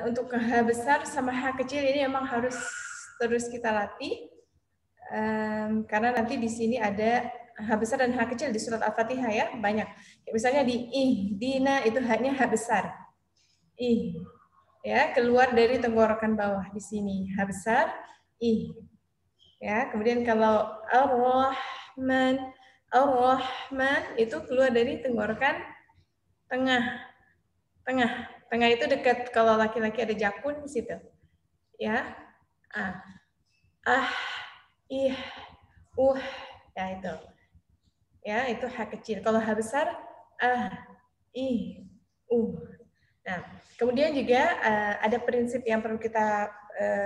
Untuk H besar sama H kecil ini memang harus terus kita latih. Karena nanti di sini ada H besar dan H kecil di surat Al-Fatihah ya, banyak. Misalnya di ihdina itu H-nya H besar. Ih, ya, keluar dari tenggorokan bawah di sini H besar, ih. Ya, kemudian kalau Ar-Rahman, Ar-Rahman itu keluar dari tenggorokan tengah. Tengah itu dekat, kalau laki-laki ada jakun di situ. Ya. Ih, ya itu. Ya, itu H kecil. Kalau H besar, ih, Nah, kemudian juga ada prinsip yang perlu kita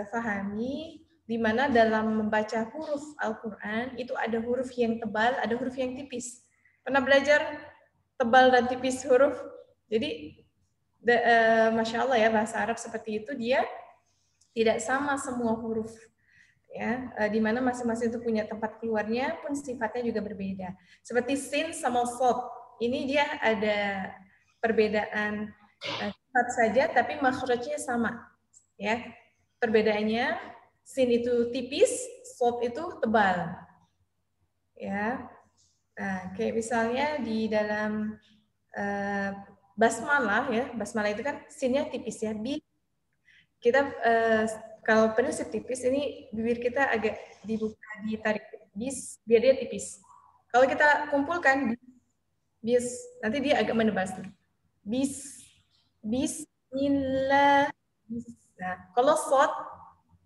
pahami, di mana dalam membaca huruf Al-Quran, itu ada huruf yang tebal, ada huruf yang tipis. Pernah belajar tebal dan tipis huruf? Jadi, Masya Allah ya, bahasa Arab seperti itu, dia tidak sama semua huruf. Ya, di mana masing-masing itu punya tempat keluarnya, pun sifatnya juga berbeda. Seperti sin sama sod, ini dia ada perbedaan sifat saja, tapi makhrajnya sama. Ya, perbedaannya sin itu tipis, sod itu tebal. Ya, nah, kayak misalnya di dalam basmalah ya, basmalah itu kan sinnya tipis ya. Kita kalau prinsip tipis ini bibir kita agak dibuka, ditarik bis biar dia tipis. Kalau kita kumpulkan bis nanti dia agak menebal. Bismillah. Nah, kalau shot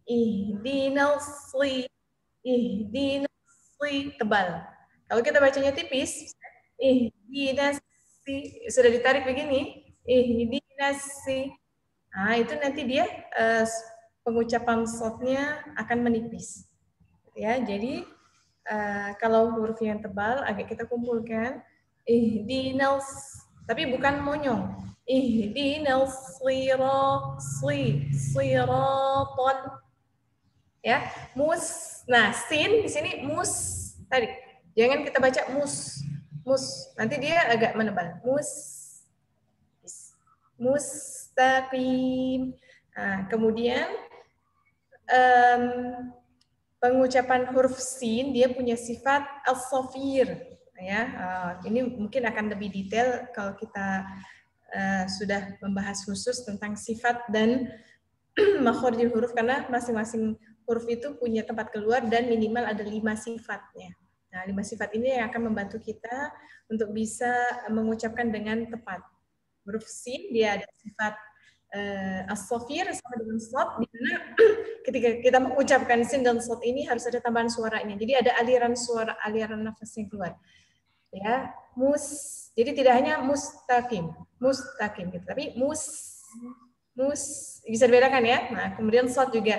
ihdinasri tebal. Kalau kita bacanya tipis, ihdinasi sudah ditarik begini, ihdinasi. Nah, itu nanti dia pengucapan shotnya akan menipis. Ya, jadi kalau huruf yang tebal agak kita kumpulkan ihdinal, tapi bukan monyong. Ihdinal siraton. Ya, Nah, sin di sini tarik. Jangan kita baca mus. Nanti dia agak menebal. Mustaqim. Nah, kemudian pengucapan huruf sin dia punya sifat al-safir. Ya, ini mungkin akan lebih detail kalau kita sudah membahas khusus tentang sifat dan makhrajul huruf, karena masing-masing huruf itu punya tempat keluar dan minimal ada 5 sifatnya. Nah, 5 sifat ini yang akan membantu kita untuk bisa mengucapkan dengan tepat. Huruf sin dia ada sifat as-safir sama dengan shad, di mana ketika kita mengucapkan sin dan shad ini harus ada tambahan suaranya. Jadi ada aliran suara, aliran nafas yang keluar. Ya, jadi tidak hanya mustaqim gitu, tapi bisa dibedakan ya. Nah, kemudian shad juga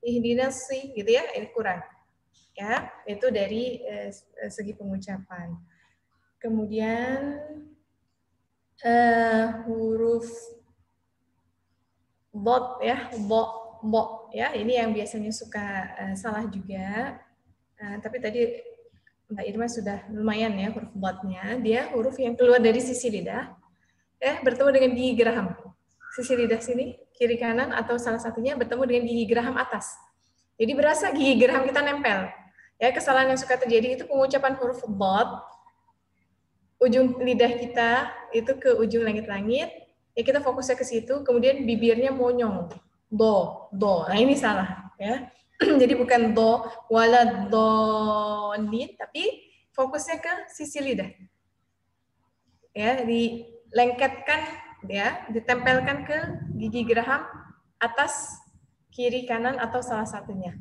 ihdinasi gitu ya, ini kurang. Ya, itu dari segi pengucapan. Kemudian huruf bot ya, bo ya, ini yang biasanya suka salah juga. Tapi tadi Mbak Irma sudah lumayan ya huruf botnya. Dia huruf yang keluar dari sisi lidah, bertemu dengan gigi geraham. Sisi lidah sini, kiri kanan, atau salah satunya bertemu dengan gigi geraham atas. Jadi berasa gigi geraham kita nempel. Ya, kesalahan yang suka terjadi itu pengucapan huruf bot, ujung lidah kita itu ke ujung langit-langit, ya kita fokusnya ke situ, kemudian bibirnya monyong, do. Nah ini salah, ya. Jadi bukan do wala dolin, tapi fokusnya ke sisi lidah. Ya, dilengketkan, ya, ditempelkan ke gigi geraham atas, kiri, kanan, atau salah satunya.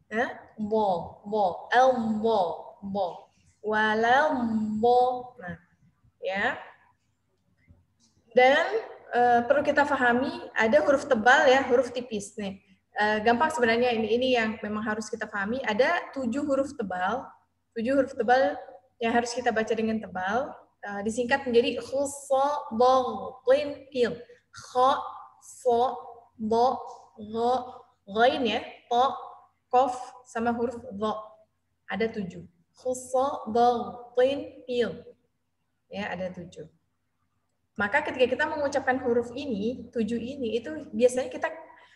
Ya, bo, walambo. Nah, ya. Dan perlu kita pahami ada huruf tebal ya, huruf tipis nih. Gampang sebenarnya, ini yang memang harus kita pahami. Ada 7 huruf tebal, 7 huruf tebal yang harus kita baca dengan tebal. Disingkat menjadi khuso, bo, lin, pil. Kho, so, bo, go, ghain ya, to, kof, sama huruf go. Ada 7. Khuso, bo, lin, pil. Ya, ada 7. Maka ketika kita mengucapkan huruf ini, 7 ini, itu biasanya kita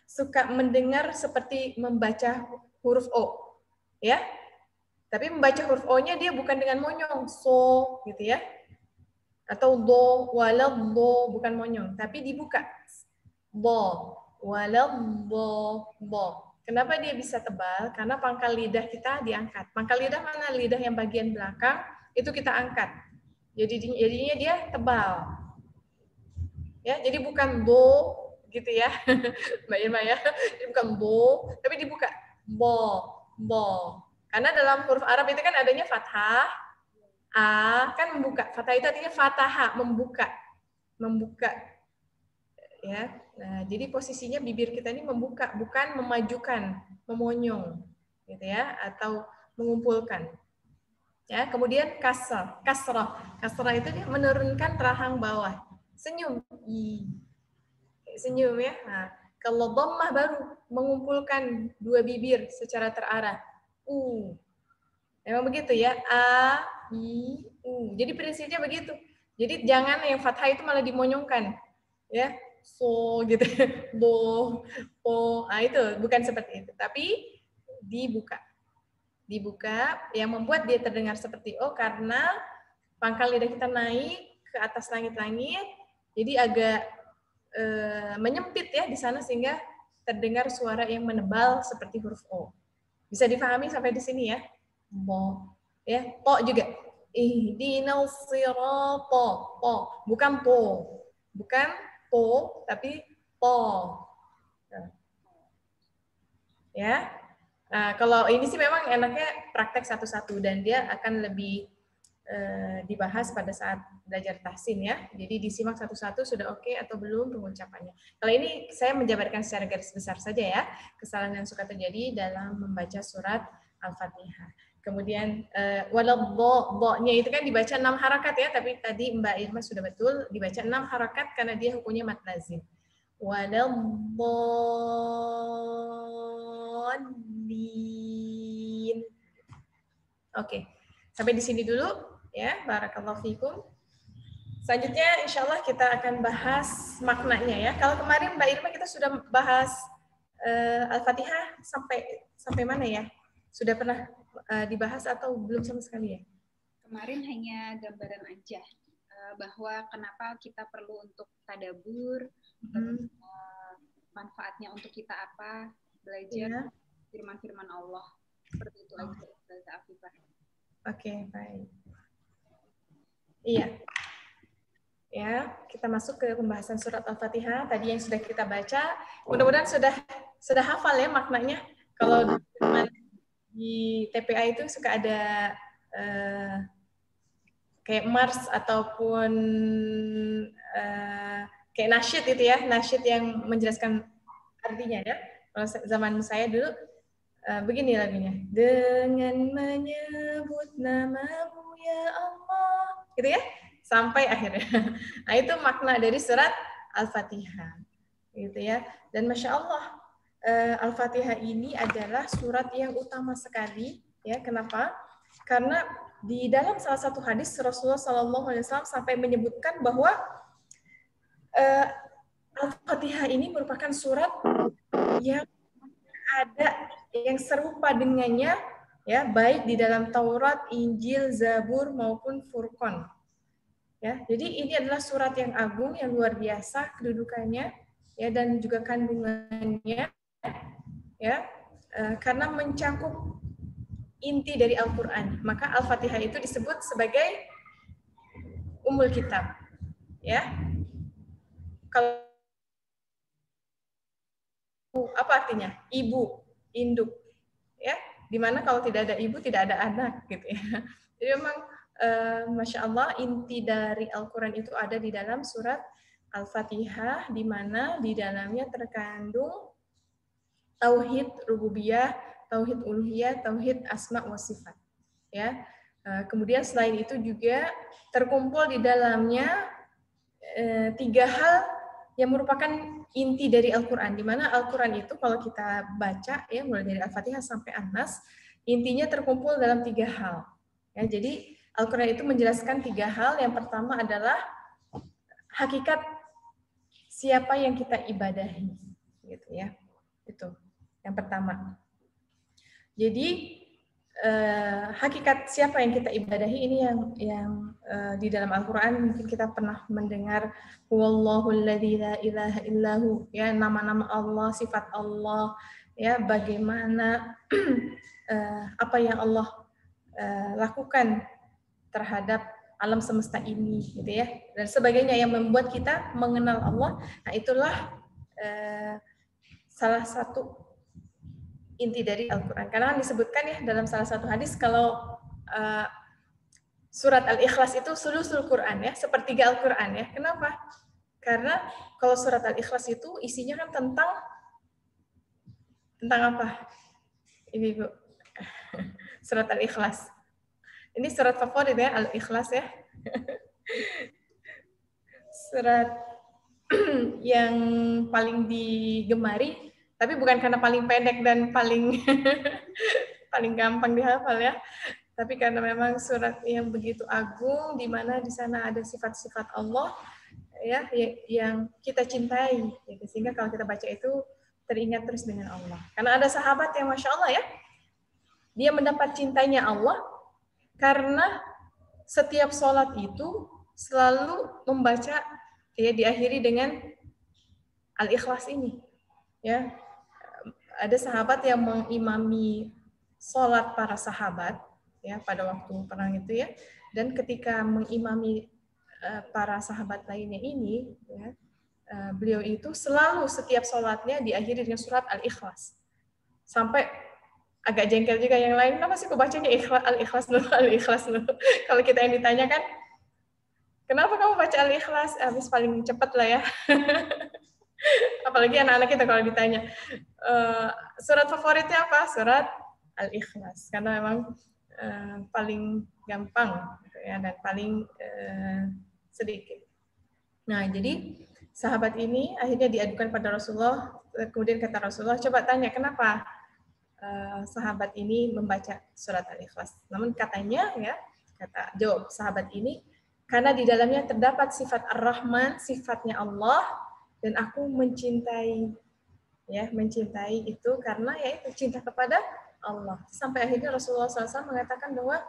suka mendengar seperti membaca huruf O. Ya, tapi membaca huruf O-nya dia bukan dengan monyong, so, gitu ya. Atau do, walad do, bukan monyong, tapi dibuka. Do, walad do. Kenapa dia bisa tebal? Karena pangkal lidah kita diangkat. Pangkal lidah mana? Lidah yang bagian belakang, itu kita angkat. Jadinya dia tebal. Ya, jadi bukan do gitu ya, Mbak Irma ya. Jadi bukan do, tapi dibuka. Bo. Karena dalam huruf Arab itu kan adanya fathah, a kan membuka. Fathah itu artinya fataha, membuka. Ya. Nah, jadi posisinya bibir kita ini membuka, bukan memajukan, memonyong gitu ya, atau mengumpulkan. Ya, kemudian kasrah. Kasrah itu dia menurunkan rahang bawah. Senyum. Senyum ya. Nah, kalau dhammah baru mengumpulkan dua bibir secara terarah. Memang begitu ya. A, I, U. Jadi prinsipnya begitu. Jadi jangan yang fathah itu malah dimonyongkan. Ya. So gitu. Do, o. Nah, itu bukan seperti itu, tapi dibuka. Dibuka yang membuat dia terdengar seperti O karena pangkal lidah kita naik ke atas langit-langit. Jadi agak menyempit ya di sana sehingga terdengar suara yang menebal seperti huruf O. Bisa difahami sampai di sini ya? Bo. Ya, po juga. Ihdinas sirata. Po, bukan po. Bukan po, tapi po. Ya. Nah, kalau ini sih memang enaknya praktek satu-satu dan dia akan lebih dibahas pada saat belajar tahsin ya. Jadi disimak satu-satu sudah oke atau belum pengucapannya. Kalau ini saya menjabarkan secara garis besar saja ya, kesalahan yang suka terjadi dalam membaca surat Al-Fatihah. Kemudian walau bo-nya itu kan dibaca 6 harakat ya, tapi tadi Mbak Irma sudah betul dibaca 6 harakat karena dia hukumnya mad lazim. Walau bolin. Oke. Sampai di sini dulu. Ya, barakallahu fikum. Selanjutnya insya Allah kita akan bahas maknanya ya. Kalau kemarin Mbak Irma kita sudah bahas Al-Fatihah sampai mana ya? Sudah pernah dibahas atau belum sama sekali ya? Kemarin hanya gambaran aja bahwa kenapa kita perlu untuk tadabur, manfaatnya untuk kita apa, belajar firman-firman Allah. Seperti itu aja, Ustazah Afifah. Oke, baik. Iya. Ya, kita masuk ke pembahasan surat Al-Fatihah. Tadi yang sudah kita baca, mudah-mudahan sudah hafal ya maknanya. Kalau di TPA itu suka ada kayak mars ataupun kayak nasyid itu ya, nasyid yang menjelaskan artinya ya. Kalau zaman saya dulu begini lagunya. Dengan menyebut namamu ya Allah. Gitu ya. Sampai akhirnya. Nah, itu makna dari surat Al-Fatihah. Gitu ya. Dan Masya Allah, Al-Fatihah ini adalah surat yang utama sekali. Ya, kenapa? Karena di dalam salah satu hadis Rasulullah SAW sampai menyebutkan bahwa Al-Fatihah ini merupakan surat yang ada yang serupa dengannya ya, baik di dalam Taurat, Injil, Zabur maupun Furqan. Ya, jadi ini adalah surat yang agung, yang luar biasa kedudukannya ya, dan juga kandungannya ya, karena mencakup inti dari Al-Qur'an. Maka Al-Fatihah itu disebut sebagai Ummul Kitab. Ya. Kalau apa artinya? Ibu, induk. Ya, dimana kalau tidak ada ibu tidak ada anak gitu ya. Jadi memang Masya Allah inti dari Al-Quran itu ada di dalam surat Al-Fatihah, di mana di dalamnya terkandung tauhid rububiyah, tauhid uluhiyah, tauhid asma wa sifat. Ya. Kemudian selain itu juga terkumpul di dalamnya 3 hal yang merupakan inti dari Al-Quran, di mana Al-Quran itu kalau kita baca ya mulai dari Al-Fatihah sampai An-Nas, intinya terkumpul dalam 3 hal. Ya, jadi Al-Quran itu menjelaskan 3 hal. Yang pertama adalah hakikat siapa yang kita ibadahi, gitu ya. Itu yang pertama. Jadi hakikat siapa yang kita ibadahi ini yang di dalam Al-Quran mungkin kita pernah mendengar Wallahul ladzi la ilaha illahu, ya, nama-nama Allah, sifat Allah, ya, bagaimana apa yang Allah lakukan terhadap alam semesta ini, gitu ya, dan sebagainya yang membuat kita mengenal Allah. Nah, itulah salah satu inti dari Al-Quran. Karena disebutkan ya dalam salah satu hadis kalau surat Al-Ikhlas itu sulusul Quran, ya, sepertiga Al-Quran, ya. Kenapa? Karena kalau surat Al-Ikhlas itu isinya kan tentang apa? Ibu-ibu. Surat Al-Ikhlas. Ini surat favorit ya, Al-Ikhlas ya. Surat yang paling digemari, tapi bukan karena paling pendek dan paling paling gampang dihafal ya, tapi karena memang surat yang begitu agung, di mana di sana ada sifat-sifat Allah, ya, yang kita cintai, gitu. Sehingga kalau kita baca itu teringat terus dengan Allah. Karena ada sahabat yang Masya Allah ya, dia mendapat cintanya Allah karena setiap sholat itu selalu membaca, ya, diakhiri dengan Al-Ikhlas ini, ya. Ada sahabat yang mengimami sholat para sahabat, ya, pada waktu perang itu, ya, dan ketika mengimami para sahabat lainnya ini, ya, beliau itu selalu setiap sholatnya diakhiri dengan surat Al-Ikhlas. Sampai agak jengkel juga yang lain, kenapa sih kok bacanya Al-Ikhlas dulu, Al-Ikhlas dulu. Kalau kita yang ditanya kan, kenapa kamu baca Al-Ikhlas? Habis paling cepat lah ya. Apalagi anak-anak kita kalau ditanya, surat favoritnya apa? Surat Al-Ikhlas. Karena memang paling gampang, ya, dan paling sedikit. Nah, jadi sahabat ini akhirnya diadukan pada Rasulullah. Kemudian kata Rasulullah, coba tanya kenapa sahabat ini membaca surat Al-Ikhlas. Namun katanya, ya, kata jawab sahabat ini, karena di dalamnya terdapat sifat Ar-Rahman, sifatnya Allah, dan aku mencintai, ya, mencintai itu karena ya itu cinta kepada Allah. Sampai akhirnya Rasulullah SAW mengatakan bahwa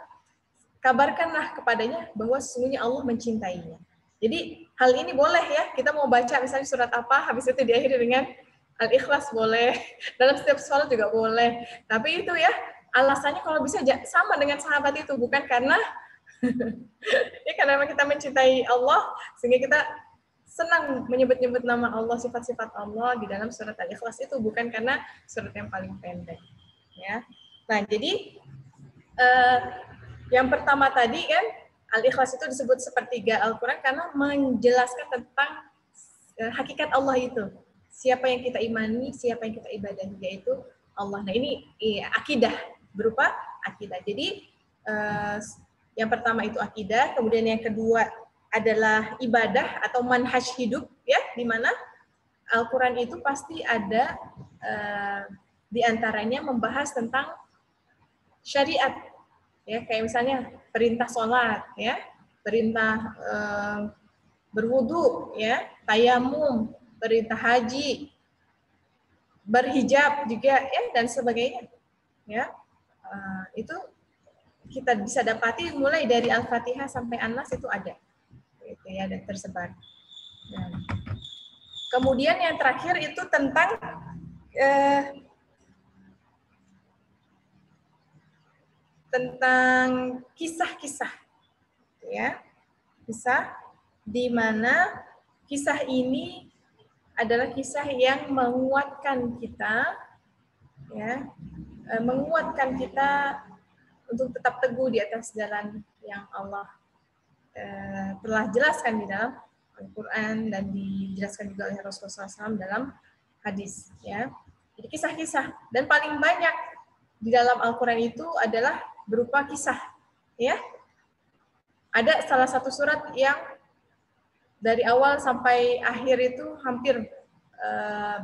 kabarkanlah kepadanya bahwa sesungguhnya Allah mencintainya. Jadi hal ini boleh, ya, kita mau baca misalnya surat apa, habis itu diakhiri dengan Al-Ikhlas boleh, dalam setiap sholat juga boleh. Tapi itu, ya, alasannya kalau bisa sama dengan sahabat itu, bukan karena ya, karena memang kita mencintai Allah sehingga kita senang menyebut-nyebut nama Allah, sifat-sifat Allah di dalam surat Al-Ikhlas itu, bukan karena surat yang paling pendek, ya. Nah, jadi yang pertama tadi kan Al-Ikhlas itu disebut sepertiga Al-Quran karena menjelaskan tentang hakikat Allah itu. Siapa yang kita imani, siapa yang kita ibadahi, yaitu Allah. Nah, ini akidah, berupa akidah. Jadi yang pertama itu akidah, kemudian yang kedua adalah ibadah atau manhaj hidup, ya, di mana Al-Quran itu pasti ada di antaranya membahas tentang syariat, ya, kayak misalnya perintah sholat, ya, perintah berwudu, ya, tayamum, perintah haji, berhijab juga, ya, dan sebagainya, ya. Itu kita bisa dapati mulai dari Al-Fatihah sampai An-Nas itu ada, gitu ya, dan tersebar. Nah, kemudian yang terakhir itu tentang kisah-kisah, ya, kisah di mana kisah ini adalah kisah yang menguatkan kita, ya, menguatkan kita untuk tetap teguh di atas jalan yang Allah telah jelaskan di dalam Al-Quran dan dijelaskan juga oleh Rasulullah SAW dalam hadis, ya. Jadi kisah-kisah, dan paling banyak di dalam Al-Quran itu adalah berupa kisah, ya. Ada salah satu surat yang dari awal sampai akhir itu hampir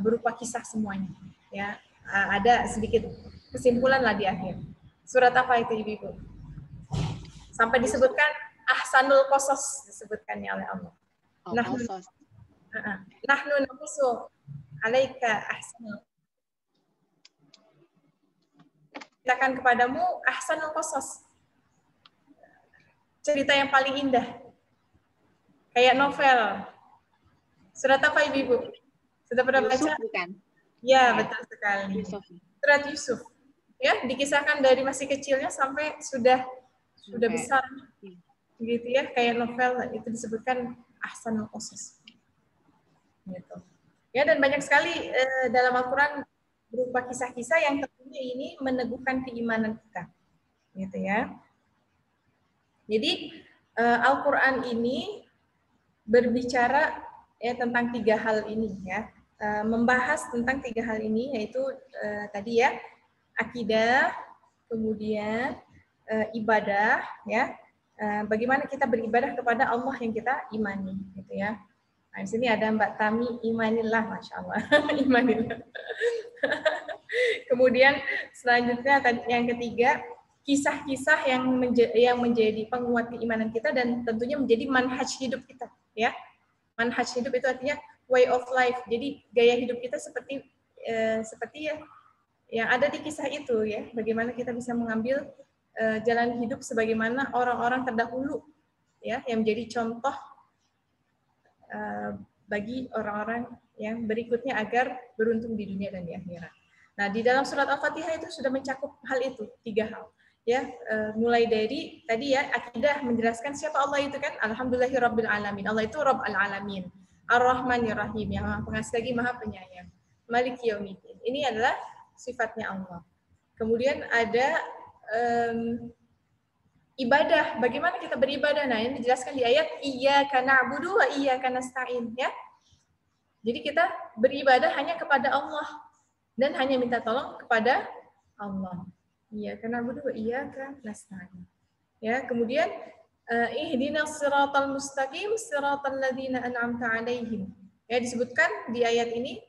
berupa kisah semuanya, ya. Ada sedikit kesimpulan lah di akhir. Surat apa itu, Ibu? Sampai disebutkan ahsanul qasas disebutkannya oleh Allah. Nahnu naqussu alaika ahsanul. Ceritakan kepadamu ahsanul qasas. Cerita yang paling indah. Kayak novel. Surat apa Ibu? Sudah pernah baca? Bukan? Ya, betul sekali. Yusuf. Surat Yusuf. Ya, dikisahkan dari masih kecilnya sampai sudah besar. Gitu ya, kayak novel itu disebutkan ahsanul qasas. Gitu. Ya, dan banyak sekali dalam Al-Qur'an berupa kisah-kisah yang tentunya ini meneguhkan keimanan kita. Gitu ya. Jadi Al-Qur'an ini berbicara ya tentang 3 hal ini ya. Membahas tentang 3 hal ini, yaitu tadi ya, akidah, kemudian ibadah ya. Bagaimana kita beribadah kepada Allah yang kita imani gitu ya. Nah, di sini ada Mbak Tami, imanillah, Masya Allah. Imanillah. Kemudian selanjutnya yang ketiga, kisah-kisah yang menjadi penguat keimanan kita dan tentunya menjadi manhaj hidup kita ya. Manhaj hidup itu artinya way of life. Jadi gaya hidup kita seperti ya yang ada di kisah itu ya. Bagaimana kita bisa mengambil jalan hidup sebagaimana orang-orang terdahulu ya, yang menjadi contoh bagi orang-orang yang berikutnya agar beruntung di dunia dan di akhirat. Nah, di dalam surat Al-Fatihah itu sudah mencakup hal itu, 3 hal. Ya, mulai dari tadi ya, akidah menjelaskan siapa Allah itu kan, alhamdulillahirabbil alamin. Allah itu Rabb al-alamin. Ar-Rahmanir Rahim, yang Maha Pengasih lagi Maha Penyayang. Maliki yaumiddin. Ini adalah sifatnya Allah. Kemudian ada ibadah, bagaimana kita beribadah. Nah, ini dijelaskan di ayat iyyaka na'budu wa iyyaka nasta'in ya. Jadi kita beribadah hanya kepada Allah dan hanya minta tolong kepada Allah. Iyyaka na'budu wa iyyaka nasta'in. Ya, kemudian ihdinas siratal mustaqim siratal ladzina an'amta 'alaihim. Ya, disebutkan di ayat ini,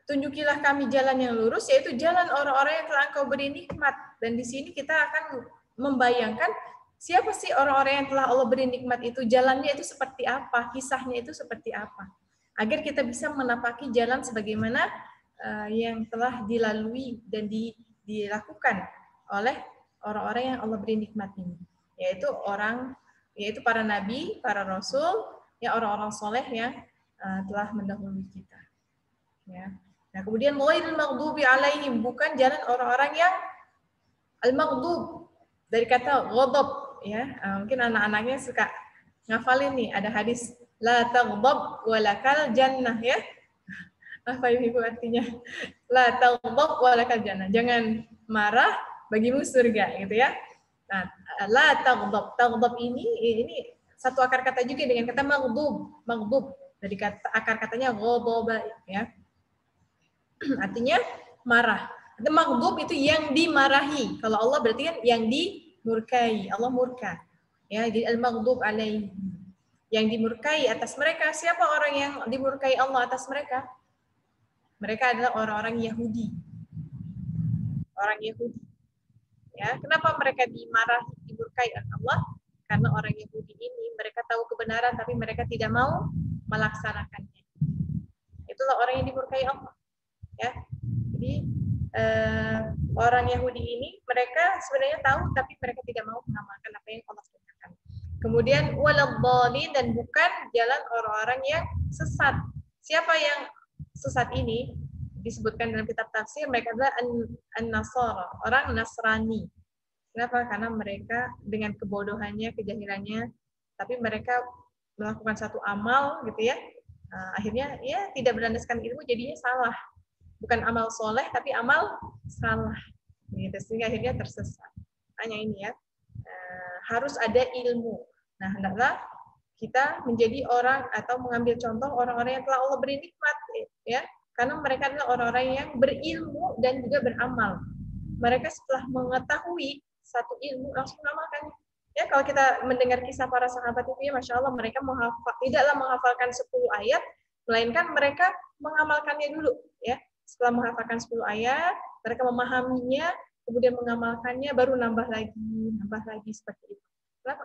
tunjukilah kami jalan yang lurus, yaitu jalan orang-orang yang telah Engkau beri nikmat. Dan di sini kita akan membayangkan siapa sih orang-orang yang telah Allah beri nikmat itu, jalannya itu seperti apa, kisahnya itu seperti apa. Agar kita bisa menapaki jalan sebagaimana yang telah dilalui dan dilakukan oleh orang-orang yang Allah beri nikmat ini. Yaitu para nabi, para rasul, ya orang-orang soleh yang telah mendahului kita. Ya. Nah, kemudian ghairil maghdubi alaihim, bukan jalan orang-orang yang al-maghdub dari kata ghadab ya. Mungkin anak-anaknya suka ngafalin nih, ada hadis la taghdab walakal jannah ya. Apa ini artinya? La taghdab walakal jannah. Jangan marah, bagimu surga gitu ya. Nah, la taghdab. Taghdab ini satu akar kata juga dengan kata maghdub. Maghdub dari kata akar katanya ghadaba ya. Artinya marah. Maghdub itu yang dimarahi. Kalau Allah berarti kan yang dimurkai. Allah murka. Ya, jadi al-maghdub alaihim. Yang dimurkai atas mereka. Siapa orang yang dimurkai Allah atas mereka? Mereka adalah orang-orang Yahudi. Orang Yahudi. Ya, kenapa mereka dimarahi, dimurkai oleh Allah? Karena orang Yahudi ini mereka tahu kebenaran tapi mereka tidak mau melaksanakannya. Itulah orang yang dimurkai Allah. Ya, jadi orang Yahudi ini mereka sebenarnya tahu tapi mereka tidak mau mengamalkan apa yang Allah perintahkan. Kemudian waladhdallin, dan bukan jalan orang-orang yang sesat. Siapa yang sesat ini? Disebutkan dalam kitab tafsir, mereka adalah an-Nasara, orang Nasrani. Kenapa? Karena mereka dengan kebodohannya, kejahilannya, tapi mereka melakukan satu amal gitu ya. Akhirnya ya tidak berlandaskan ilmu, jadinya salah. Bukan amal soleh tapi amal salah, gitu, sehingga akhirnya tersesat. Hanya ini ya, harus ada ilmu. Nah, hendaklah kita menjadi orang atau mengambil contoh orang-orang yang telah Allah beri nikmat, ya, karena mereka adalah orang-orang yang berilmu dan juga beramal. Mereka setelah mengetahui satu ilmu langsung mengamalkannya. Ya, kalau kita mendengar kisah para sahabat itu ya, Masya Allah, mereka tidaklah menghafalkan 10 ayat, melainkan mereka mengamalkannya dulu, ya. Setelah menghafalkan 10 ayat, mereka memahaminya, kemudian mengamalkannya, baru nambah lagi seperti itu.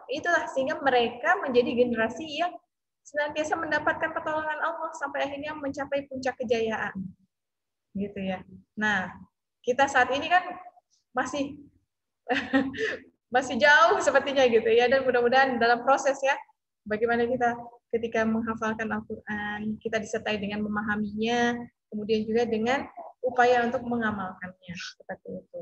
Itulah sehingga mereka menjadi generasi yang senantiasa mendapatkan pertolongan Allah sampai akhirnya mencapai puncak kejayaan. Gitu ya. Nah, kita saat ini kan masih masih jauh sepertinya gitu ya, dan mudah-mudahan dalam proses ya, bagaimana kita ketika menghafalkan Al-Quran, kita disertai dengan memahaminya, kemudian juga dengan upaya untuk mengamalkannya, seperti itu.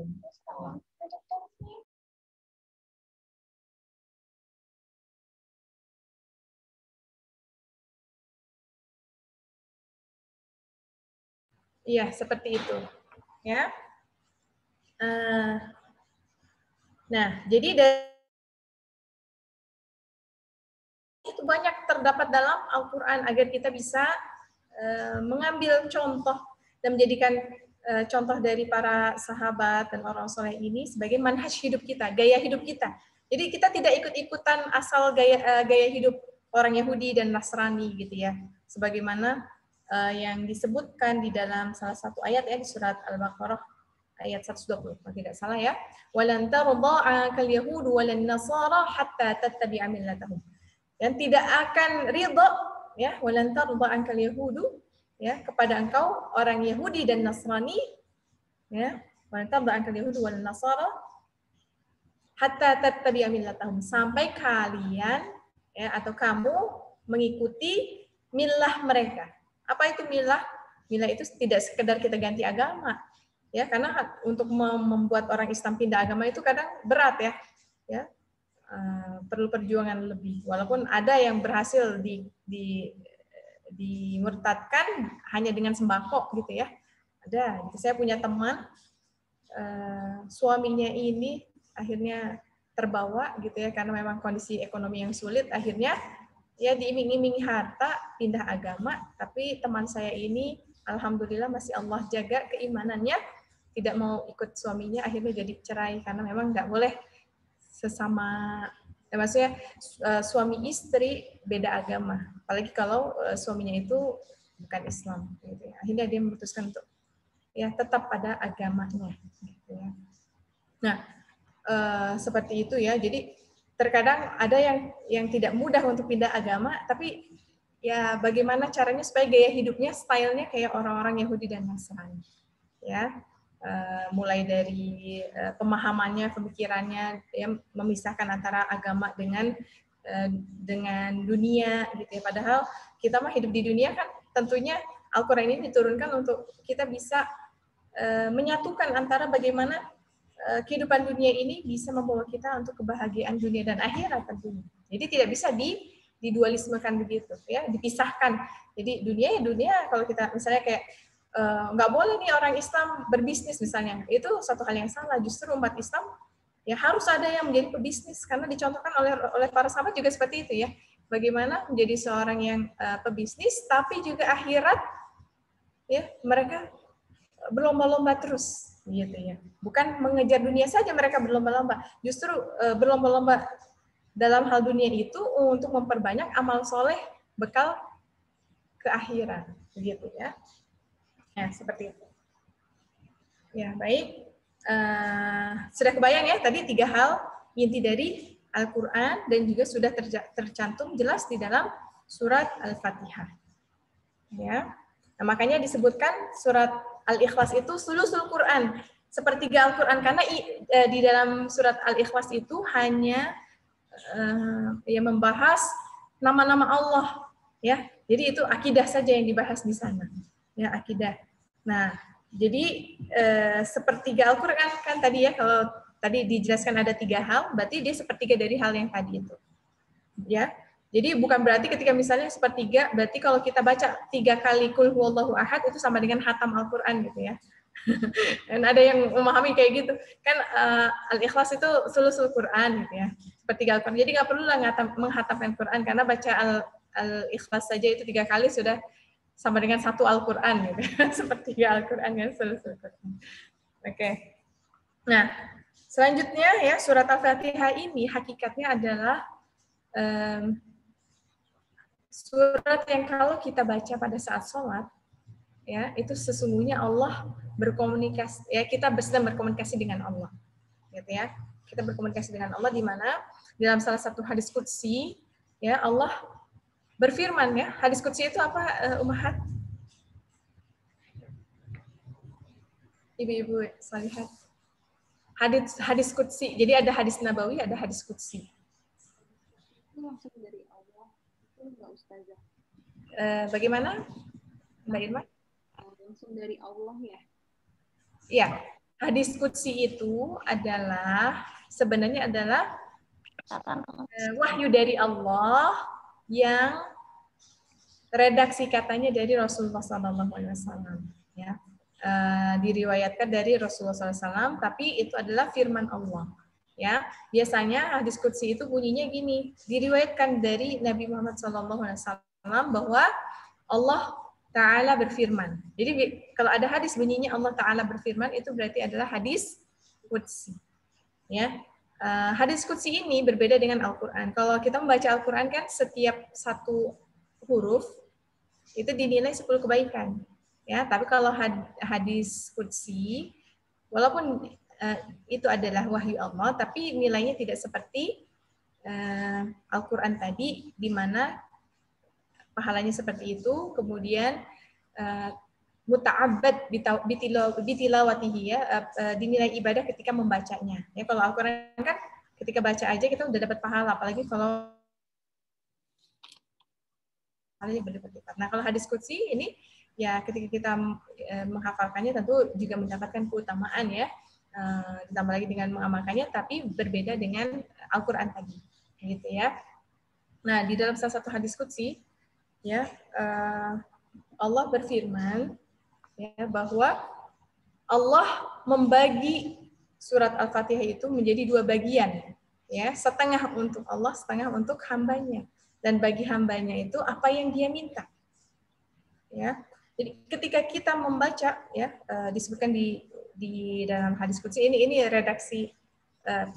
Iya, seperti itu. Ya. Nah, jadi dari itu banyak terdapat dalam Al-Quran agar kita bisa mengambil contoh dan menjadikan contoh dari para sahabat dan orang soleh ini sebagai manhaj hidup kita, gaya hidup kita. Jadi kita tidak ikut-ikutan asal gaya hidup orang Yahudi dan Nasrani gitu ya. Sebagaimana yang disebutkan di dalam salah satu ayat ya di surat Al-Baqarah ayat 120 kalau tidak salah ya. Walan tarda 'ankal yahudu walan nasara hatta tattabi'a millatahum. Dan tidak akan ridha ya, walan tarda 'ankal yahudu ya kepada engkau orang Yahudi dan Nasrani ya, walan tarda 'ankal yahudu walan nasara hatta tattabi'a millatahum, sampai kalian ya atau kamu mengikuti milah mereka. Apa itu milah? Milah itu tidak sekedar kita ganti agama. Ya, karena untuk membuat orang Islam pindah agama itu kadang berat ya. Ya. Perlu perjuangan lebih. Walaupun ada yang berhasil dimurtadkan hanya dengan sembako gitu ya. Ada. Saya punya teman suaminya ini akhirnya terbawa gitu ya karena memang kondisi ekonomi yang sulit, akhirnya ya diiming-imingi harta pindah agama, tapi teman saya ini alhamdulillah masih Allah jaga keimanannya, tidak mau ikut suaminya, akhirnya jadi cerai karena memang nggak boleh sesama maksudnya suami istri beda agama, apalagi kalau suaminya itu bukan Islam gitu ya. Akhirnya dia memutuskan untuk ya tetap pada agamanya gitu ya. Nah, seperti itu ya. Jadi terkadang ada yang tidak mudah untuk pindah agama, tapi ya bagaimana caranya supaya gaya hidupnya, stylenya kayak orang-orang Yahudi dan Nasrani. Ya, mulai dari pemahamannya, pemikirannya, ya, memisahkan antara agama dengan dunia, gitu ya. Padahal kita mah hidup di dunia kan tentunya Al-Quran ini diturunkan untuk kita bisa menyatukan antara bagaimana kehidupan dunia ini bisa membawa kita untuk kebahagiaan dunia dan akhirat tentunya. Jadi tidak bisa didualismekan begitu ya, dipisahkan. Jadi dunia ya dunia, kalau kita misalnya kayak nggak boleh nih orang Islam berbisnis misalnya, itu satu hal yang salah. Justru umat Islam ya harus ada yang menjadi pebisnis, karena dicontohkan oleh para sahabat juga seperti itu ya. Bagaimana menjadi seorang yang pebisnis tapi juga akhirat ya, mereka berlomba-lomba terus gitu ya. Bukan mengejar dunia saja mereka berlomba-lomba, justru berlomba-lomba dalam hal dunia itu untuk memperbanyak amal soleh bekal ke akhirat begitu ya. Ya, seperti itu. Ya, baik. Sudah kebayang ya tadi 3 hal inti dari Al-Quran dan juga sudah tercantum jelas di dalam surat Al-Fatihah. Ya. Nah, makanya disebutkan surat Al-Ikhlas itu sulusul Quran, sepertiga Al-Quran, karena di dalam surat Al-Ikhlas itu hanya ya membahas nama-nama Allah ya. Jadi itu akidah saja yang dibahas di sana. Ya, akidah. Nah, jadi sepertiga Al-Quran kan tadi ya, kalau tadi dijelaskan ada 3 hal, berarti dia sepertiga dari hal yang tadi itu. Ya. Jadi bukan berarti ketika misalnya sepertiga, berarti kalau kita baca 3 kali Qul huwallahu ahad itu sama dengan khatam Al-Quran gitu ya. Dan ada yang memahami kayak gitu. Kan Al-Ikhlas itu sulusul Quran gitu ya. Sepertiga Al-Quran. Jadi nggak perlu lah menghatamkan Quran, karena baca Al-Ikhlas saja itu 3 kali sudah sama dengan 1 Al-Quran gitu. Sepertiga Al-Quran kan sulusul Quran. Oke. Nah, selanjutnya ya surat Al-Fatihah ini hakikatnya adalah surat yang kalau kita baca pada saat sholat, ya itu sesungguhnya Allah berkomunikasi, ya kita sedang berkomunikasi dengan Allah, gitu ya. kita berkomunikasi dengan Allah, di mana dalam salah satu hadis qudsi ya Allah berfirman ya. Hadis qudsi itu apa, Ummahat? Ibu-ibu salihat. Hadis qudsi. Jadi ada hadis nabawi, ada hadis qudsi. Itu langsung dari Allah. Itu enggak Ustazah. Bagaimana, Mbak Irma? Langsung dari Allah ya. Iya, hadis qudsi itu adalah sebenarnya adalah wahyu dari Allah yang redaksi katanya dari Rasulullah SAW. Ya. Diriwayatkan dari Rasulullah SAW, tapi itu adalah firman Allah. Ya, biasanya hadis qudsi itu bunyinya gini, diriwayatkan dari Nabi Muhammad SAW bahwa Allah Ta'ala berfirman. Jadi kalau ada hadis bunyinya Allah Ta'ala berfirman, itu berarti adalah hadis qudsi. Ya. Hadis qudsi ini berbeda dengan Al-Quran. Kalau kita membaca Al-Quran kan setiap satu huruf itu dinilai 10 kebaikan. Ya, tapi kalau hadis qudsi, walaupun itu adalah wahyu Allah, tapi nilainya tidak seperti Al-Quran tadi, di mana pahalanya seperti itu, kemudian muta'abbad bitilawatihi ya, dinilai ibadah ketika membacanya. Ya, kalau Al-Quran kan ketika baca aja kita udah dapat pahala, apalagi kalau berlipat-lipat. Nah, kalau hadis qudsi ini ya ketika kita menghafalkannya tentu juga mendapatkan keutamaan ya, ditambah lagi dengan mengamalkannya, tapi berbeda dengan Al-Quran tadi, gitu ya. Nah, di dalam salah satu hadis qudsi ya, Allah berfirman ya, bahwa Allah membagi surat Al-Fatihah itu menjadi 2 bagian, ya, setengah untuk Allah, setengah untuk hambanya, dan bagi hambanya itu apa yang dia minta, ya. Jadi ketika kita membaca, ya, disebutkan di dalam hadis qudsi ini redaksi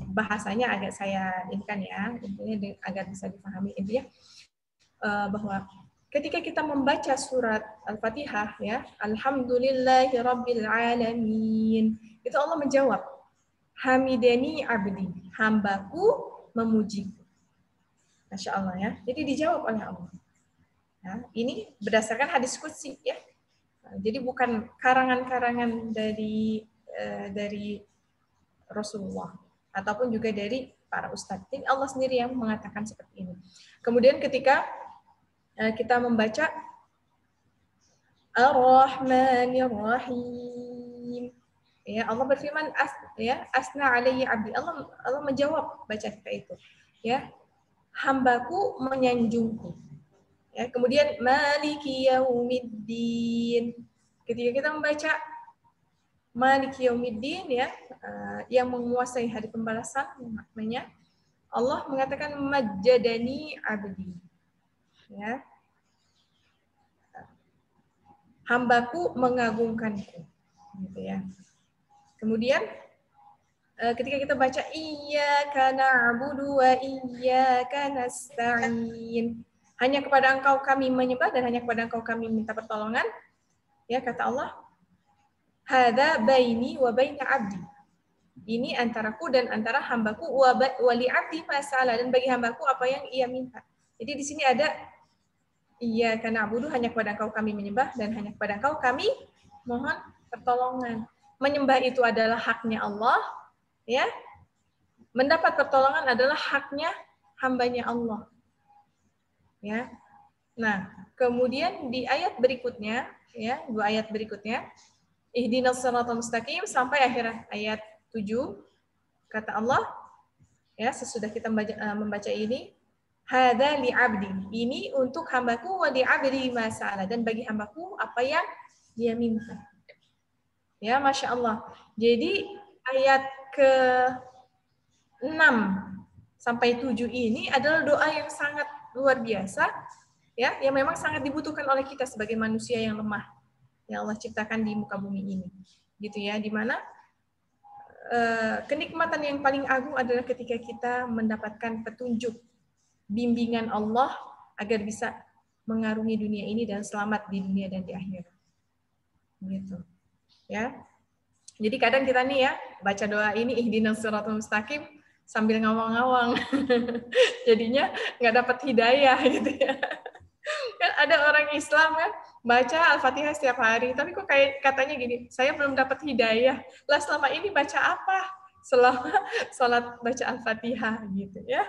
bahasanya agak saya inginkan ya, intinya agar bisa dipahami intinya bahwa ketika kita membaca surat Al-Fatihah ya, Alhamdulillahirabbil alamin, itu Allah menjawab, Hamidani abdi, hambaku memujiku. Masya Allah ya. Jadi dijawab oleh Allah. Ya, ini berdasarkan hadis qudsi ya. Jadi bukan karangan-karangan dari Rasulullah ataupun juga dari para ustadz. Ini Allah sendiri yang mengatakan seperti ini. Kemudian ketika kita membaca Ar-Rahmanir-Rahim, ya, Allah berfirman asna alayya abdi, Allah menjawab baca kita itu, ya, hambaku menyanjungku. Ya, kemudian Maliki Yaumiddin, ketika kita membaca Maliki Yaumiddin ya, yang menguasai hari pembalasan, maknanya Allah mengatakan majjadani abdi, ya, hambaku mengagungkanku, gitu ya. Kemudian ketika kita baca iyyaka na'budu wa iyyaka nasta'in, hanya kepada Engkau kami menyembah dan hanya kepada Engkau kami minta pertolongan, ya, kata Allah, hadza baini wa baina abdi, ini antaraku dan antara hambaku, wa li abdi ma sa'ala, dan bagi hambaku apa yang ia minta. Jadi di sini ada iyyaka na'budu, hanya kepada Engkau kami menyembah dan hanya kepada Engkau kami mohon pertolongan. Menyembah itu adalah haknya Allah, ya. Mendapat pertolongan adalah haknya hambanya Allah. Ya. Nah, kemudian di ayat berikutnya, ya, 2 ayat berikutnya, ihdinas siratal mustaqim sampai akhir ayat 7, kata Allah, ya, sesudah kita membaca ini, hadza li abdi, ini untuk hambaku, wa li abdi ma sa'ala, dan bagi hambaku apa yang dia minta. Ya, Masya Allah. Jadi ayat ke-6 sampai 7 ini adalah doa yang sangat luar biasa, ya, yang memang sangat dibutuhkan oleh kita sebagai manusia yang lemah yang Allah ciptakan di muka bumi ini, gitu ya, di mana kenikmatan yang paling agung adalah ketika kita mendapatkan petunjuk bimbingan Allah agar bisa mengarungi dunia ini dan selamat di dunia dan di akhirat, gitu ya. Jadi kadang kita nih ya baca doa ini ihdinas siratal mustaqim, sambil ngawang-ngawang. Jadinya nggak dapat hidayah gitu ya. Kan ada orang Islam kan baca Al-Fatihah setiap hari, tapi kok kayak katanya gini, saya belum dapat hidayah. Lah selama ini baca apa? Selama sholat baca Al-Fatihah gitu ya.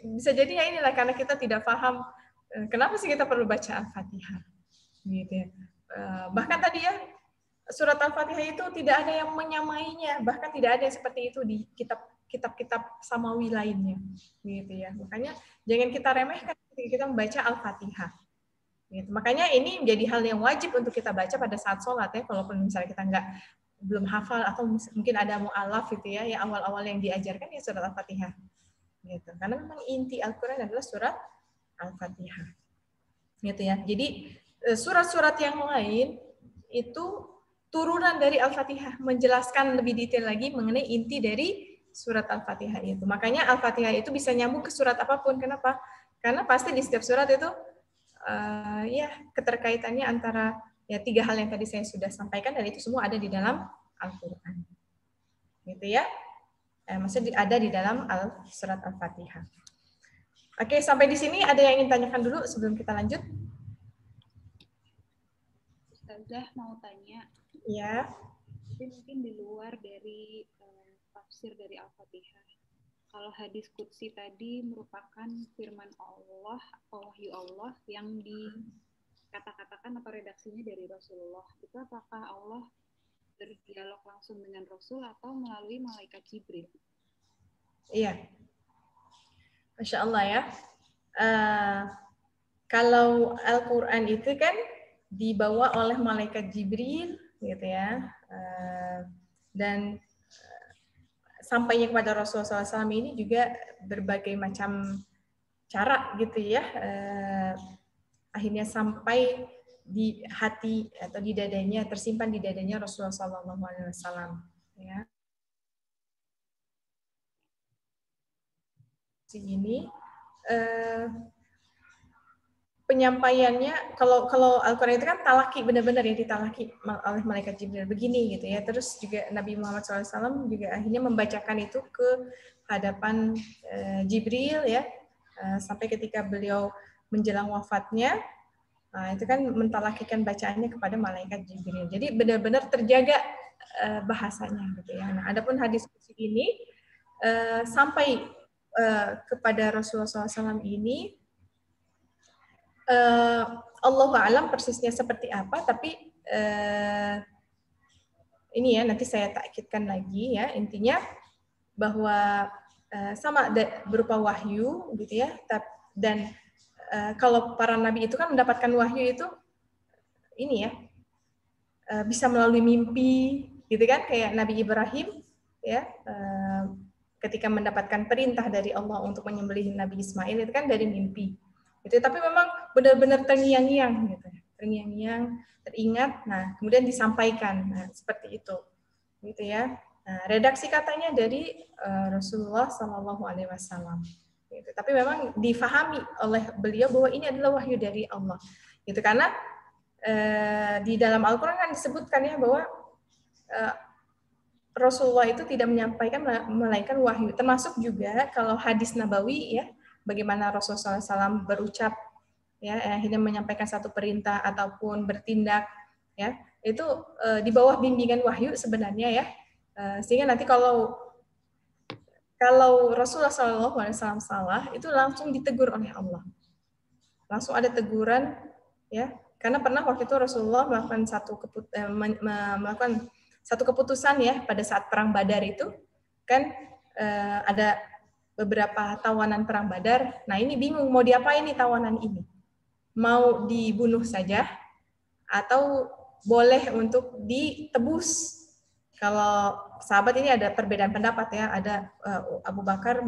Bisa jadi ya inilah karena kita tidak paham kenapa sih kita perlu baca Al-Fatihah gitu ya. Bahkan tadi ya surat Al-Fatihah itu tidak ada yang menyamainya, bahkan tidak ada yang seperti itu di kitab-kitab samawi lainnya gitu ya. Makanya jangan kita remehkan ketika kita membaca Al-Fatihah. Gitu. Makanya ini menjadi hal yang wajib untuk kita baca pada saat sholat ya. Kalaupun misalnya kita belum hafal atau mungkin ada mu'alaf gitu ya, yang awal-awal yang diajarkan ya surat Al-Fatihah. Gitu. Karena memang inti Al-Quran adalah surat Al-Fatihah. Gitu ya. Jadi surat-surat yang lain itu turunan dari Al-Fatihah, menjelaskan lebih detail lagi mengenai inti dari surat Al-Fatihah itu. Makanya Al-Fatihah itu bisa nyambung ke surat apapun. Kenapa? Karena pasti di setiap surat itu ya keterkaitannya antara ya 3 hal yang tadi saya sudah sampaikan dan itu semua ada di dalam Al-Quran. Gitu ya. Maksudnya ada di dalam surat Al-Fatihah. Oke, sampai di sini ada yang ingin tanyakan dulu sebelum kita lanjut? Ustazah mau tanya. Ya. Tapi mungkin di luar dari tafsir dari Al-Fatihah. Kalau hadis qudsi tadi merupakan firman Allah atau wahyu Allah yang dikata-katakan atau redaksinya dari Rasulullah. Itu apakah Allah berdialog langsung dengan Rasul atau melalui malaikat Jibril? Iya. Masya Allah ya. Kalau Al-Quran itu kan dibawa oleh malaikat Jibril gitu ya. Dan sampainya kepada Rasulullah SAW ini juga berbagai macam cara gitu ya. Akhirnya sampai di hati atau di dadanya, tersimpan di dadanya Rasulullah SAW. Ya. Ini penyampaiannya kalau Al-Quran itu kan talaki, benar-benar ya ditalaki oleh malaikat Jibril begini gitu ya. Terus juga Nabi Muhammad SAW juga akhirnya membacakan itu ke hadapan Jibril ya, sampai ketika beliau menjelang wafatnya, nah, itu kan mentalakikan bacaannya kepada malaikat Jibril. Jadi benar-benar terjaga bahasanya gitu ya. Nah, adapun hadis ini sampai kepada Rasulullah SAW ini Allahu a'lam persisnya seperti apa, tapi ini ya nanti saya takkidkan lagi ya, intinya bahwa sama berupa wahyu gitu ya, dan kalau para nabi itu kan mendapatkan wahyu itu ini ya bisa melalui mimpi gitu kan, kayak Nabi Ibrahim ya ketika mendapatkan perintah dari Allah untuk menyembelih Nabi Ismail itu kan dari mimpi. Gitu. Tapi memang benar-benar terngiang-ngiang gitu, terngiang-ngiang, teringat, nah kemudian disampaikan, nah seperti itu, gitu ya. Nah, redaksi katanya dari Rasulullah SAW, gitu. Tapi memang difahami oleh beliau bahwa ini adalah wahyu dari Allah, gitu. Karena di dalam Al-Quran kan disebutkan ya bahwa Rasulullah itu tidak menyampaikan melainkan wahyu, termasuk juga kalau hadis Nabawi ya. Bagaimana Rasulullah SAW berucap, ya, akhirnya menyampaikan satu perintah ataupun bertindak, ya, itu di bawah bimbingan wahyu sebenarnya ya, sehingga nanti kalau Rasulullah SAW salah, itu langsung ditegur oleh Allah, langsung ada teguran, ya, karena pernah waktu itu Rasulullah melakukan satu keputusan ya pada saat perang Badar itu, kan ada beberapa tawanan perang Badar. Nah ini bingung mau diapain nih tawanan ini? Mau dibunuh saja atau boleh untuk ditebus? Kalau sahabat ini ada perbedaan pendapat ya. Ada Abu Bakar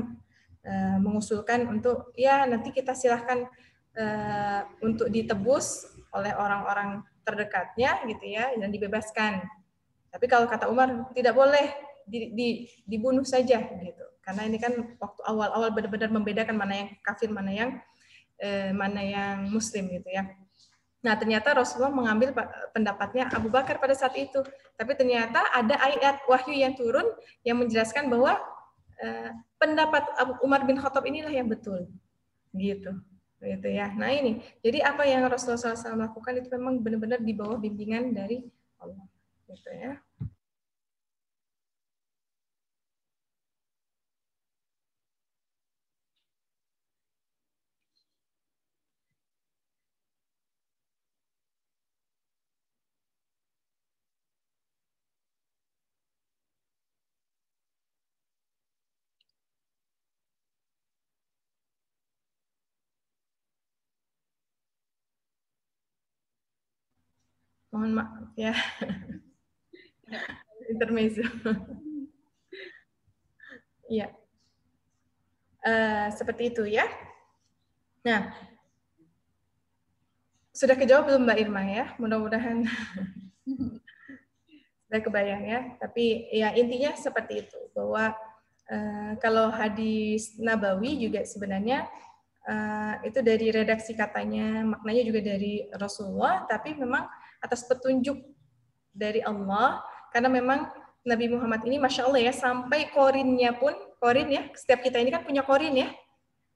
mengusulkan untuk ya nanti kita silahkan untuk ditebus oleh orang-orang terdekatnya gitu ya dan dibebaskan. Tapi kalau kata Umar tidak boleh dibunuh saja gitu. Karena ini kan waktu awal-awal benar-benar membedakan mana yang kafir, mana yang muslim gitu ya. Nah, ternyata Rasulullah mengambil pendapatnya Abu Bakar pada saat itu. Tapi ternyata ada ayat wahyu yang turun yang menjelaskan bahwa pendapat Umar bin Khattab inilah yang betul, gitu ya. Nah ini, jadi apa yang Rasulullah SAW lakukan itu memang benar-benar di bawah bimbingan dari Allah, gitu ya. Mohon maaf ya. Intermezzo. Iya. Seperti itu ya. Nah, sudah kejawab belum Mbak Irma ya? Mudah-mudahan sudah kebayang ya. Tapi ya intinya seperti itu, bahwa kalau hadis Nabawi juga sebenarnya itu dari redaksi katanya, maknanya juga dari Rasulullah, tapi memang atas petunjuk dari Allah, karena memang Nabi Muhammad ini Masya Allah ya, sampai korinnya pun, korin ya, setiap kita ini kan punya korin ya.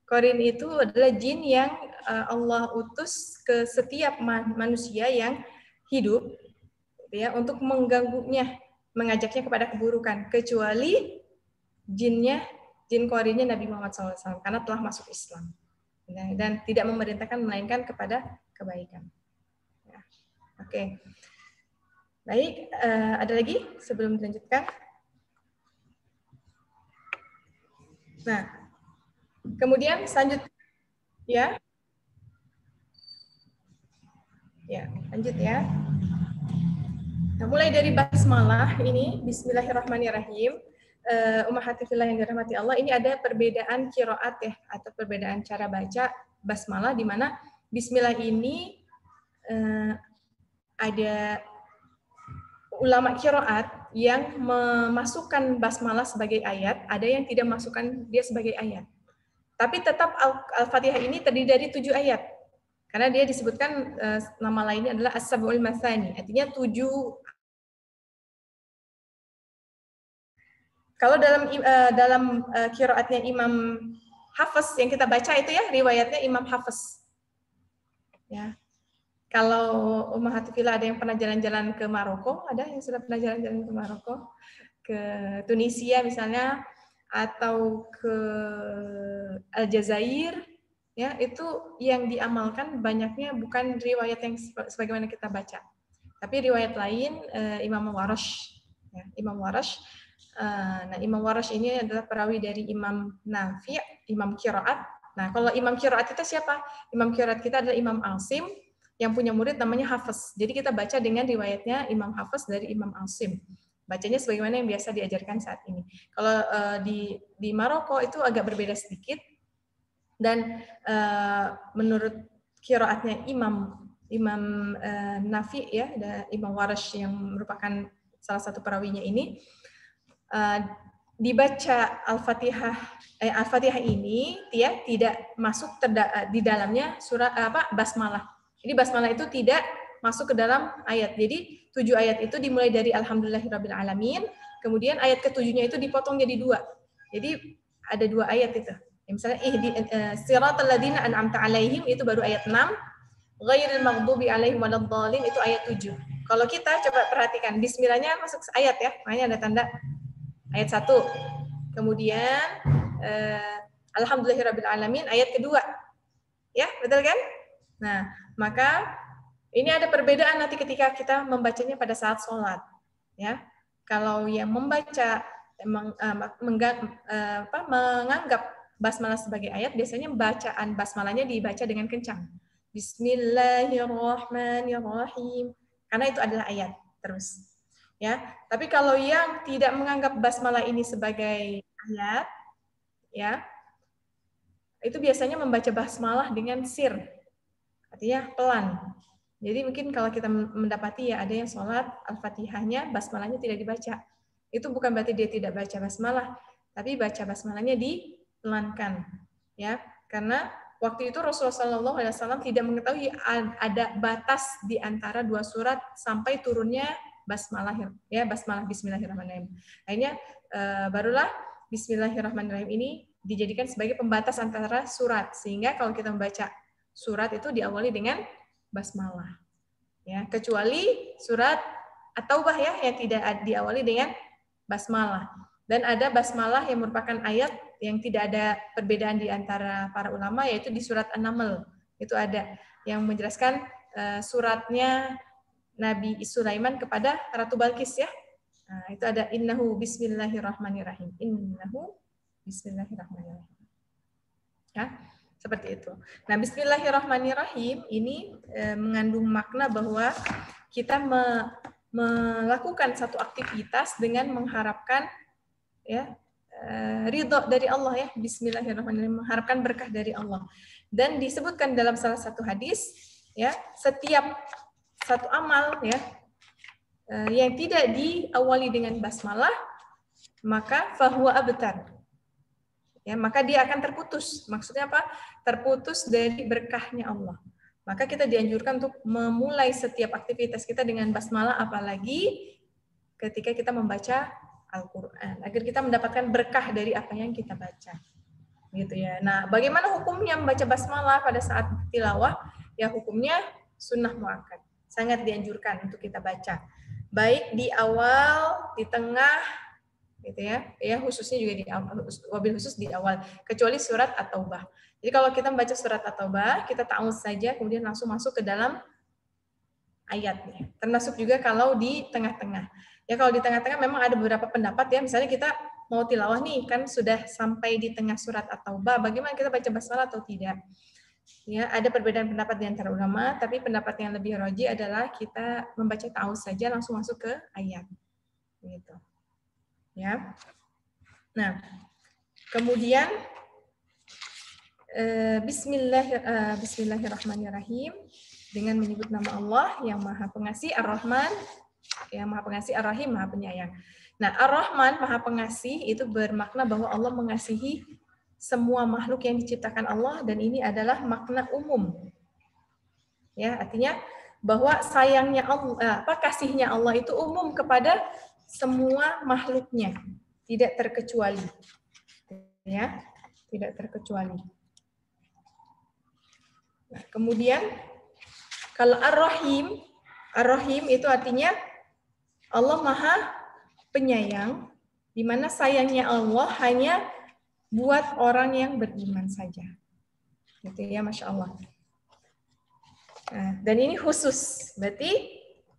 Korin itu adalah jin yang Allah utus ke setiap manusia yang hidup, ya, untuk mengganggunya, mengajaknya kepada keburukan, kecuali jin korinnya Nabi Muhammad SAW, karena telah masuk Islam dan tidak memerintahkan melainkan kepada kebaikan. Ya. Oke. Baik, ada lagi sebelum dilanjutkan? Nah, kemudian selanjutnya, ya, lanjut ya. Nah, mulai dari basmalah ini, Bismillahirrahmanirrahim. Ummahati fillah yang dirahmati Allah, ini ada perbedaan qiraat ya, atau perbedaan cara baca basmalah, di mana Bismillah ini ada ulama qiraat yang memasukkan basmalah sebagai ayat, ada yang tidak memasukkan dia sebagai ayat. Tapi tetap Al-Fatihah ini terdiri dari 7 ayat. Karena dia disebutkan nama lainnya adalah As-Sab'ul Matsani, artinya 7. Kalau dalam qiraatnya Imam Hafiz yang kita baca itu ya, riwayatnya Imam Hafiz. Ya. Kalau Ummahati Fillah ada yang pernah jalan-jalan ke Maroko, ada yang sudah pernah jalan-jalan ke Maroko, ke Tunisia misalnya, atau ke Aljazair, ya, itu yang diamalkan banyaknya bukan riwayat yang sebagaimana kita baca, tapi riwayat lain Imam Warash, ya, Imam Warash. Nah, Imam Warash ini adalah perawi dari Imam Nafi', Imam Qiraat. Nah, kalau Imam Qiraat kita siapa? Imam Qiraat kita adalah Imam Asim, yang punya murid namanya Hafiz. Jadi kita baca dengan riwayatnya Imam Hafiz dari Imam Asim. Bacanya sebagaimana yang biasa diajarkan saat ini. Kalau di Maroko itu agak berbeda sedikit, dan menurut qiraatnya Imam Nafi' ya, dan Imam Warash yang merupakan salah satu perawinya ini, dibaca Al-Fatihah ini ya tidak masuk di dalamnya surat basmalah. Jadi basmalah itu tidak masuk ke dalam ayat. Jadi 7 ayat itu dimulai dari Alhamdulillahirabbil alamin, kemudian ayat ke-7-nya itu dipotong jadi 2. Jadi ada 2 ayat itu. Ya, misalnya siratal ladzina an'amta 'alaihim itu baru ayat 6, ghairil maghdubi 'alaihim waladdallin itu ayat 7. Kalau kita coba perhatikan, bismillahnya masuk ayat ya, makanya ada tanda ayat 1. Kemudian Alhamdulillahirabbil alamin ayat kedua. Ya, betul kan? Nah, maka ini ada perbedaan nanti ketika kita membacanya pada saat sholat. Ya, kalau yang membaca menganggap basmalah sebagai ayat, biasanya bacaan basmalahnya dibaca dengan kencang. Bismillahirrahmanirrahim. Karena itu adalah ayat terus. Ya, tapi kalau yang tidak menganggap basmalah ini sebagai ayat, ya, itu biasanya membaca basmalah dengan sir, artinya pelan. Jadi mungkin kalau kita mendapati ya ada yang sholat Al-Fatihahnya basmalahnya tidak dibaca, itu bukan berarti dia tidak baca basmalah, tapi baca basmalahnya dipelankan, ya, karena waktu itu Rasulullah SAW tidak mengetahui ada batas di antara 2 surat sampai turunnya basmalah, ya, basmalah Bismillahirrahmanirrahim. Akhirnya barulah Bismillahirrahmanirrahim ini dijadikan sebagai pembatas antara surat, sehingga kalau kita membaca surat itu diawali dengan basmalah. Ya, kecuali surat At-Taubah ya yang tidak diawali dengan basmalah. Dan ada basmalah yang merupakan ayat yang tidak ada perbedaan di antara para ulama, yaitu di surat An-Naml. Itu ada yang menjelaskan suratnya Nabi Sulaiman kepada Ratu Balkis ya. Nah, itu ada innahu bismillahirrahmanirrahim. Innahu bismillahirrahmanirrahim. Ya, seperti itu. Nah, bismillahirrahmanirrahim ini mengandung makna bahwa kita melakukan satu aktivitas dengan mengharapkan ya ridho dari Allah ya. Bismillahirrahmanirrahim, mengharapkan berkah dari Allah. Dan disebutkan dalam salah satu hadis ya, setiap satu amal ya yang tidak diawali dengan basmalah maka fahuwa abtar. Ya, maka dia akan terputus. Maksudnya apa? Terputus dari berkahnya Allah. Maka kita dianjurkan untuk memulai setiap aktivitas kita dengan basmalah, apalagi ketika kita membaca Al-Quran, agar kita mendapatkan berkah dari apa yang kita baca. Gitu ya. Nah, bagaimana hukumnya membaca basmalah pada saat tilawah? Ya, hukumnya sunnah muakkad. Sangat dianjurkan untuk kita baca. Baik di awal, di tengah, gitu ya. Ya, khususnya juga di awal, wabil khusus di awal, kecuali surat At-Taubah. Jadi kalau kita membaca surat At-Taubah, kita ta'awudz saja kemudian langsung masuk ke dalam ayatnya. Termasuk juga kalau di tengah-tengah. Ya, kalau di tengah-tengah memang ada beberapa pendapat ya. Misalnya kita mau tilawah nih, kan sudah sampai di tengah surat At-Taubah, bagaimana kita baca basmalah atau tidak? Ya, ada perbedaan pendapat di antara ulama, tapi pendapat yang lebih rajih adalah kita membaca ta'awudz saja langsung masuk ke ayat. Gitu. Ya. Nah, kemudian Bismillahirrahmanirrahim dengan menyebut nama Allah yang Maha Pengasih Ar-Rahman, yang Maha Pengasih Ar-Rahim, Maha Penyayang. Nah, Ar-Rahman, Maha Pengasih itu bermakna bahwa Allah mengasihi semua makhluk yang diciptakan Allah, dan ini adalah makna umum. Ya, artinya bahwa sayangnya Allah, kasihnya Allah itu umum kepada semua makhluknya, tidak terkecuali. Ya, tidak terkecuali. Nah, kemudian kalau Ar-Rahim, Ar-Rahim itu artinya Allah Maha Penyayang, di mana sayangnya Allah hanya buat orang yang beriman saja. Gitu ya, Masya Allah. Nah, dan ini khusus, berarti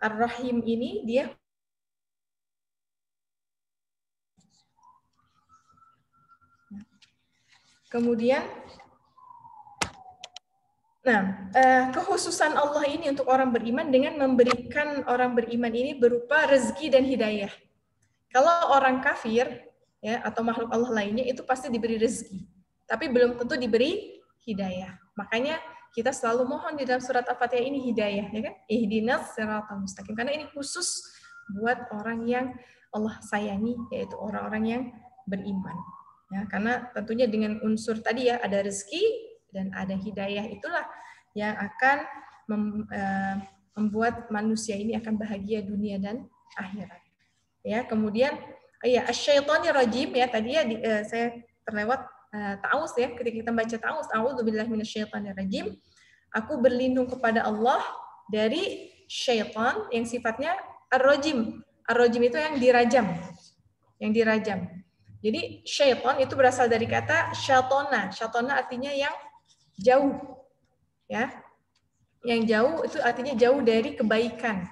Ar-Rahim ini dia kemudian kekhususan Allah ini untuk orang beriman dengan memberikan orang beriman ini berupa rezeki dan hidayah. Kalau orang kafir ya atau makhluk Allah lainnya itu pasti diberi rezeki, tapi belum tentu diberi hidayah. Makanya kita selalu mohon di dalam surat Al-Fatihah ini hidayah, ya kan? Ihdinas siratal mustaqim. Karena ini khusus buat orang yang Allah sayangi, yaitu orang-orang yang beriman. Ya, karena tentunya dengan unsur tadi ya, ada rezeki dan ada hidayah, itulah yang akan membuat manusia ini akan bahagia dunia dan akhirat. Ya, kemudian ya asyaitonir rajim ya, tadi ya saya terlewat ta'awudz ya, ketika kita baca ta'awudz, a'udzubillahi minasyaitonir rajim, aku berlindung kepada Allah dari syaitan yang sifatnya ar-rajim. Ar-rajim itu yang dirajam. Yang dirajam. Jadi syaitan itu berasal dari kata syatona. Syatona artinya yang jauh. Ya. Yang jauh itu artinya jauh dari kebaikan.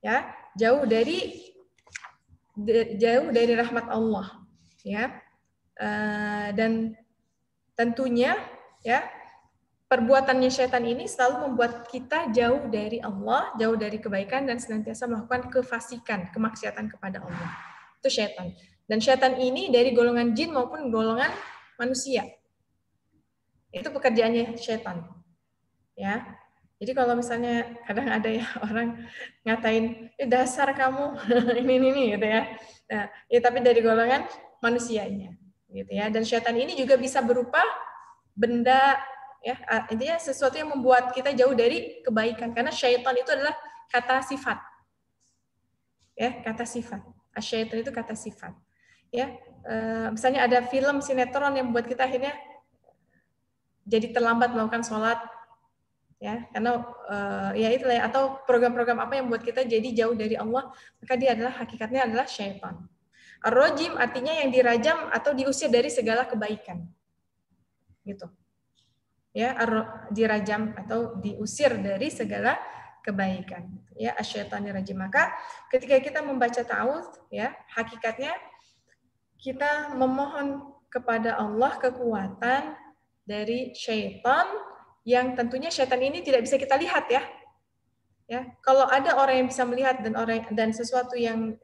Ya, jauh dari rahmat Allah. Ya. Dan tentunya ya perbuatannya syaitan ini selalu membuat kita jauh dari Allah, jauh dari kebaikan, dan senantiasa melakukan kefasikan, kemaksiatan kepada Allah. Itu syaitan. Dan syaitan ini dari golongan jin maupun golongan manusia. Itu pekerjaannya syaitan. Ya. Jadi kalau misalnya kadang ada ya orang ngatain, dasar kamu ini gitu ya. Nah, ya tapi dari golongan manusianya, gitu ya. Dan syaitan ini juga bisa berupa benda, ya intinya sesuatu yang membuat kita jauh dari kebaikan. Karena syaitan itu adalah kata sifat, ya kata sifat. Asyaitan itu kata sifat. Ya, misalnya ada film sinetron yang membuat kita akhirnya jadi terlambat melakukan sholat, ya, karena ya itulah ya, atau program-program apa yang membuat kita jadi jauh dari Allah, maka dia adalah hakikatnya adalah syaitan. Ar-rajim artinya yang dirajam atau diusir dari segala kebaikan, gitu. Ya, dirajam atau diusir dari segala kebaikan. Ya, asyaitanir rajim. Maka ketika kita membaca ta'awudz, ya, hakikatnya kita memohon kepada Allah kekuatan dari syaitan yang tentunya syaitan ini tidak bisa kita lihat, ya. Ya, kalau ada orang yang bisa melihat dan sesuatu yang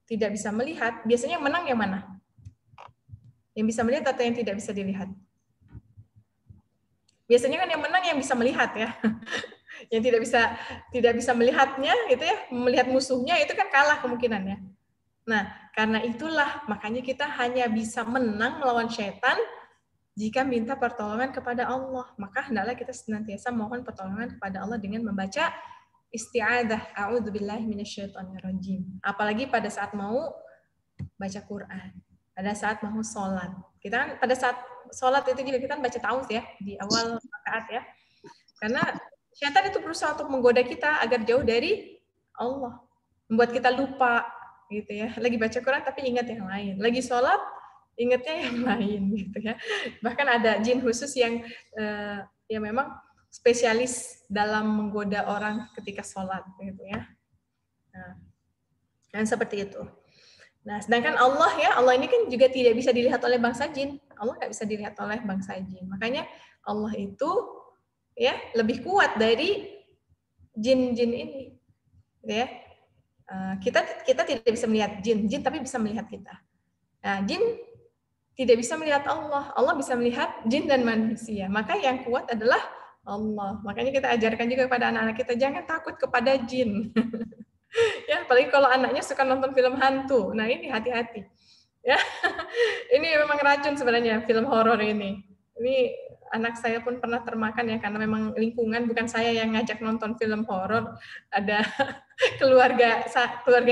tidak bisa melihat, biasanya menang yang mana? Yang bisa melihat atau yang tidak bisa dilihat? Biasanya kan yang menang yang bisa melihat, ya. Yang tidak bisa melihatnya itu, ya, melihat musuhnya itu kan kalah kemungkinannya. Nah, karena itulah makanya kita hanya bisa menang melawan syaitan jika minta pertolongan kepada Allah. Maka hendaklah kita senantiasa mohon pertolongan kepada Allah dengan membaca isti'adzah, a'udzubillahi minasyaitonirrajim. Apalagi pada saat mau baca Quran, pada saat mau sholat. Kita kan pada saat sholat itu juga kita baca ta'awudz, ya, di awal rakaat, ya. Karena syaitan itu berusaha untuk menggoda kita agar jauh dari Allah, membuat kita lupa, gitu ya. Lagi baca Quran tapi ingat yang lain, lagi sholat ingatnya yang lain, gitu ya. Bahkan ada jin khusus yang ya memang spesialis dalam menggoda orang ketika sholat, gitu ya. Nah, dan seperti itu. Nah, sedangkan Allah, ya, Allah ini kan juga tidak bisa dilihat oleh bangsa jin. Allah nggak bisa dilihat oleh bangsa jin. Makanya Allah itu, ya, lebih kuat dari jin-jin ini, ya. Kita tidak bisa melihat jin tapi bisa melihat kita. Nah, jin tidak bisa melihat Allah, Allah bisa melihat jin dan manusia. Maka yang kuat adalah Allah. Makanya kita ajarkan juga kepada anak-anak kita, jangan takut kepada jin. Ya, apalagi kalau anaknya suka nonton film hantu. Nah, ini hati-hati. Ya, ini memang racun sebenarnya film horor ini. Ini anak saya pun pernah termakan, ya, karena memang lingkungan, bukan saya yang ngajak nonton film horor. Ada keluarga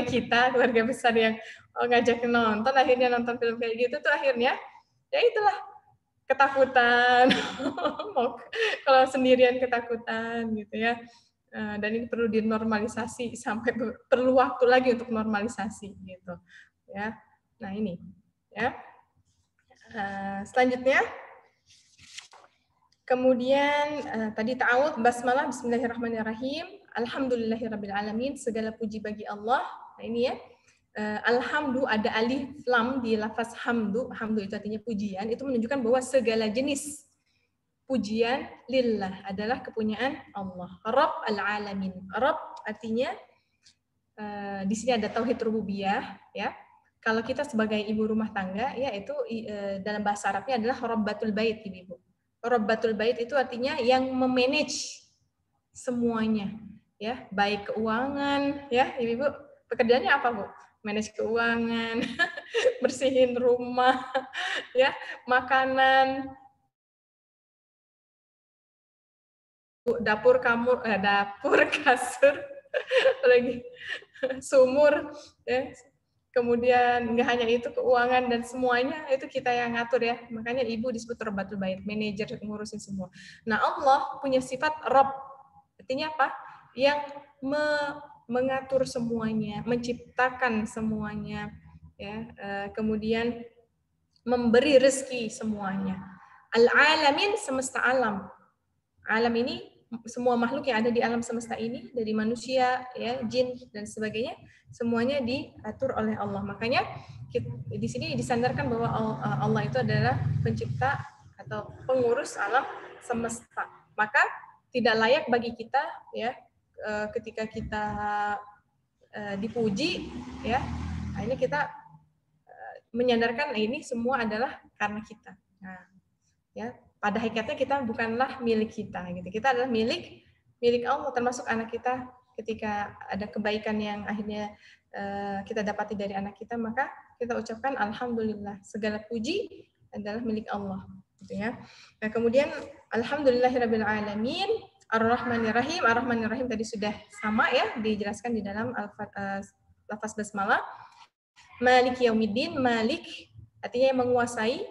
kita, keluarga besar yang ngajak nonton, akhirnya nonton film kayak gitu tuh akhirnya ya itulah ketakutan. Kalau sendirian ketakutan, gitu ya. Dan ini perlu dinormalisasi sampai perlu waktu lagi untuk normalisasi, gitu ya. Nah, ini, ya. Selanjutnya, kemudian tadi ta'awudz, basmalah, bismillahirrahmanirrahim, alhamdulillahirabbil alamin, segala puji bagi Allah. Nah, ini, ya. Alhamdu, ada alif lam di lafaz hamdu. Hamdu itu artinya pujian, itu menunjukkan bahwa segala jenis pujian lillah adalah kepunyaan Allah. Rabb al-alamin. Rabb artinya di sini ada tauhid rububiyah, ya. Kalau kita sebagai ibu rumah tangga, ya, itu dalam bahasa Arabnya adalah Rabbatul Bait, Ibu. Rabbatul Bait itu artinya yang memanage semuanya, ya, baik keuangan, ya, Ibu. Pekerjaannya apa, Bu? Manage keuangan, bersihin rumah, ya, makanan, dapur kasur, lagi sumur, ya. Kemudian nggak hanya itu, keuangan dan semuanya itu kita yang ngatur, ya. Makanya ibu disebut Rabbatul Bait, manajer ngurusin semua. Nah, Allah punya sifat Rabb. Artinya apa? Yang mengatur semuanya, menciptakan semuanya, ya. Kemudian memberi rezeki semuanya. Al-alamin, semesta alam. Alam ini semua makhluk yang ada di alam semesta ini, dari manusia, ya, jin dan sebagainya, semuanya diatur oleh Allah. Makanya di sini disandarkan bahwa Allah itu adalah pencipta atau pengurus alam semesta. Maka tidak layak bagi kita, ya, ketika kita dipuji, ya, akhirnya kita menyandarkan ini semua adalah karena kita. Nah, ya, pada hakikatnya kita bukanlah milik kita, gitu. Kita adalah milik Allah, termasuk anak kita. Ketika ada kebaikan yang akhirnya kita dapati dari anak kita, maka kita ucapkan alhamdulillah, segala puji adalah milik Allah, gitu ya. Nah, kemudian alhamdulillahirabbil alamin, arrahmanirrahim. Arrahmanirrahim tadi sudah sama, ya, dijelaskan di dalam lafaz basmalah. Maliki yaumiddin, Malik artinya yang menguasai,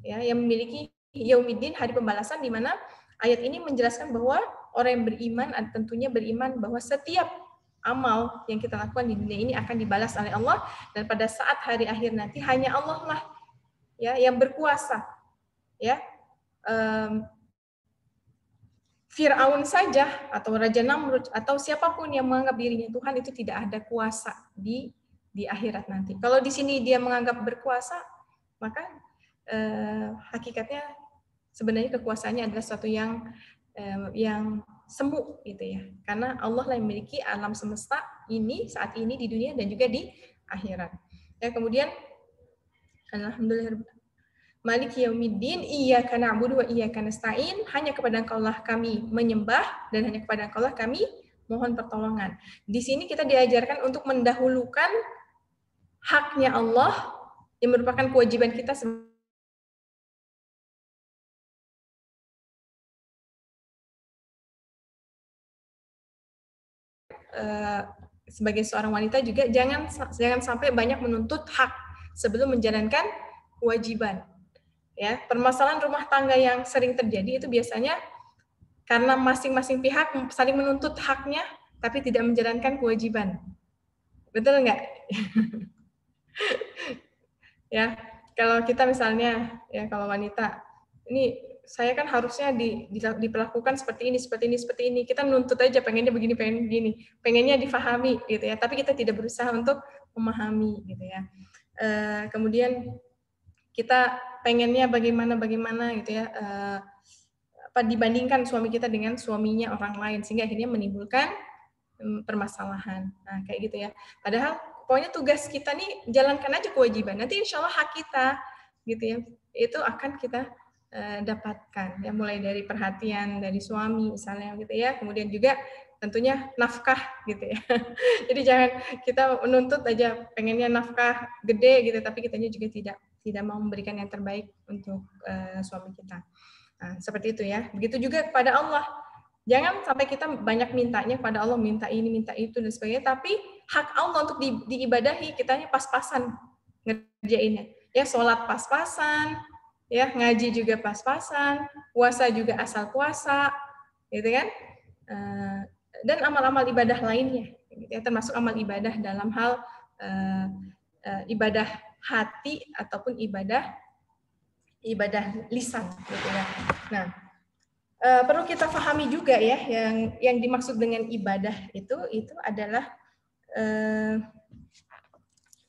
ya, yang memiliki yaumiddin, hari pembalasan, di mana ayat ini menjelaskan bahwa orang yang beriman tentunya beriman bahwa setiap amal yang kita lakukan di dunia ini akan dibalas oleh Allah, dan pada saat hari akhir nanti hanya Allah lah, ya, yang berkuasa, ya. Fir'aun saja atau Raja Namrud atau siapapun yang menganggap dirinya Tuhan itu tidak ada kuasa di akhirat nanti. Kalau di sini dia menganggap berkuasa, maka hakikatnya sebenarnya kekuasaannya adalah sesuatu yang semu gitu ya. Karena Allah lah yang memiliki alam semesta ini saat ini di dunia dan juga di akhirat. Ya, kemudian alhamdulillah Maliki yaumiddin, iyyaka na'budu wa iyyaka nasta'in, hanya kepada Engkau lah kami menyembah dan hanya kepada Engkau lah kami mohon pertolongan. Di sini kita diajarkan untuk mendahulukan haknya Allah yang merupakan kewajiban kita sebagai seorang wanita juga jangan sampai banyak menuntut hak sebelum menjalankan kewajiban. Ya, permasalahan rumah tangga yang sering terjadi itu biasanya karena masing-masing pihak saling menuntut haknya tapi tidak menjalankan kewajiban. Betul nggak? Ya, kalau kita misalnya, ya kalau wanita, ini saya kan harusnya diperlakukan seperti ini. Kita menuntut aja, pengennya begini, pengennya difahami gitu ya. Tapi kita tidak berusaha untuk memahami gitu ya. Kemudian kita pengennya bagaimana gitu ya, dibandingkan suami kita dengan suaminya orang lain sehingga akhirnya menimbulkan permasalahan. Nah, kayak gitu ya. Padahal pokoknya tugas kita nih jalankan aja kewajiban. Nanti insya Allah hak kita gitu ya, itu akan kita dapatkan ya, mulai dari perhatian dari suami misalnya gitu ya. Kemudian juga tentunya nafkah gitu ya. Jadi jangan kita menuntut aja pengennya nafkah gede gitu, tapi kitanya juga tidak mau memberikan yang terbaik untuk suami kita. Nah, seperti itu ya. Begitu juga kepada Allah. Jangan sampai kita banyak mintanya kepada Allah, minta ini, minta itu, dan sebagainya, tapi hak Allah untuk diibadahi, kitanya pas-pasan ngerjainnya. Ya, sholat pas-pasan, ya, ngaji juga pas-pasan, puasa juga asal puasa, gitu kan? Dan amal-amal ibadah lainnya, ya, termasuk amal ibadah dalam hal ibadah hati ataupun ibadah lisan, gitu ya. Nah, perlu kita pahami juga ya, yang dimaksud dengan ibadah itu adalah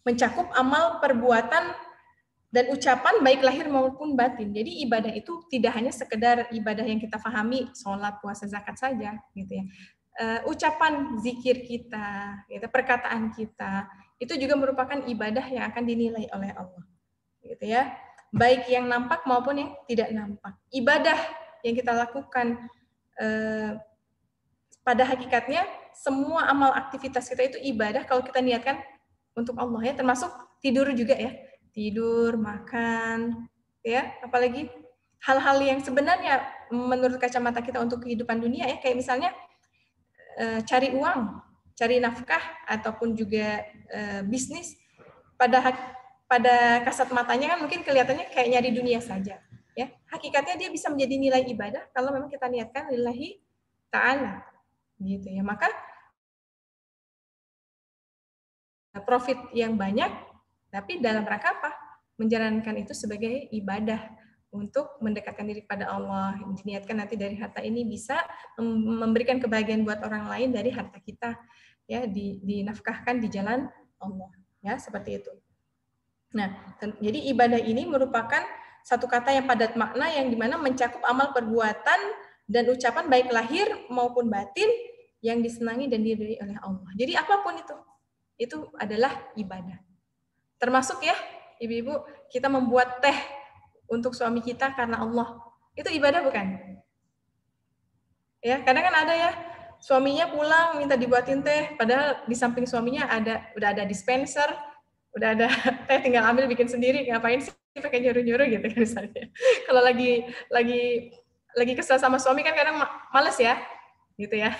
mencakup amal perbuatan dan ucapan baik lahir maupun batin. Jadi ibadah itu tidak hanya sekedar ibadah yang kita pahami, sholat, puasa, zakat saja, gitu ya. Ucapan zikir kita, gitu, perkataan kita, itu juga merupakan ibadah yang akan dinilai oleh Allah, gitu ya. Baik yang nampak maupun yang tidak nampak. Ibadah yang kita lakukan pada hakikatnya semua amal aktivitas kita itu ibadah kalau kita niatkan untuk Allah ya, termasuk tidur juga ya, tidur, makan, ya, apalagi hal-hal yang sebenarnya menurut kacamata kita untuk kehidupan dunia ya, kayak misalnya cari uang, cari nafkah ataupun juga bisnis, pada kasat matanya kan mungkin kelihatannya kayak nyari dunia saja ya, hakikatnya dia bisa menjadi nilai ibadah kalau memang kita niatkan lillahi ta'ala gitu ya. Maka profit yang banyak tapi dalam rangka apa? Menjalankan itu sebagai ibadah untuk mendekatkan diri pada Allah. Diniatkan nanti dari harta ini bisa memberikan kebahagiaan buat orang lain dari harta kita ya, dinafkahkan di jalan Allah ya, seperti itu. Nah, jadi ibadah ini merupakan satu kata yang padat makna yang dimana mencakup amal perbuatan dan ucapan baik lahir maupun batin yang disenangi dan diridhoi oleh Allah. Jadi apapun itu adalah ibadah. Termasuk ya, ibu-ibu, kita membuat teh untuk suami kita karena Allah. Itu ibadah bukan? Ya, kadang kan ada ya, suaminya pulang minta dibuatin teh, padahal di samping suaminya udah ada dispenser, udah ada teh, tinggal ambil bikin sendiri, ngapain sih pakai nyuruh-nyuruh gitu kan misalnya. Kalau lagi kesel sama suami kan kadang males ya, gitu ya.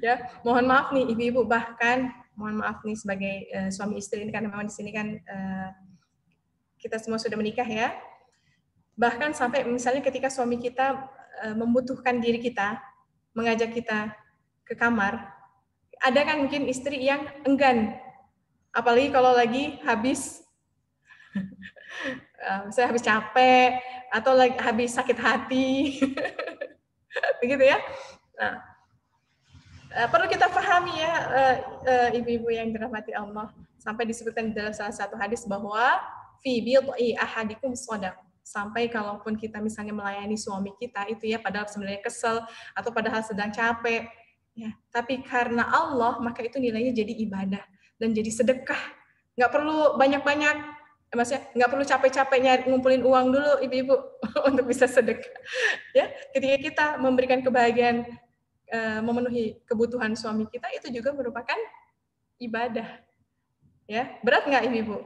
Ya, mohon maaf nih ibu-ibu, bahkan mohon maaf nih sebagai suami istri ini, karena memang di sini kan kita semua sudah menikah ya. Bahkan sampai misalnya ketika suami kita membutuhkan diri kita, mengajak kita ke kamar, ada kan mungkin istri yang enggan, apalagi kalau lagi habis saya habis capek atau lagi habis sakit hati. Begitu ya. Nah, perlu kita pahami ya, ibu-ibu yang dirahmati Allah, sampai disebutkan di dalam salah satu hadis bahwa fi bid'i ahadikum shadaq. Sampai kalaupun kita misalnya melayani suami kita itu ya, padahal sebenarnya kesel atau padahal sedang capek ya, tapi karena Allah maka itu nilainya jadi ibadah dan jadi sedekah. Nggak perlu banyak-banyak, maksudnya nggak perlu capek-capek nyari ngumpulin uang dulu ibu-ibu untuk bisa sedekah ya. Ketika kita memberikan kebahagiaan, memenuhi kebutuhan suami kita, itu juga merupakan ibadah ya. Berat nggak ibu-ibu?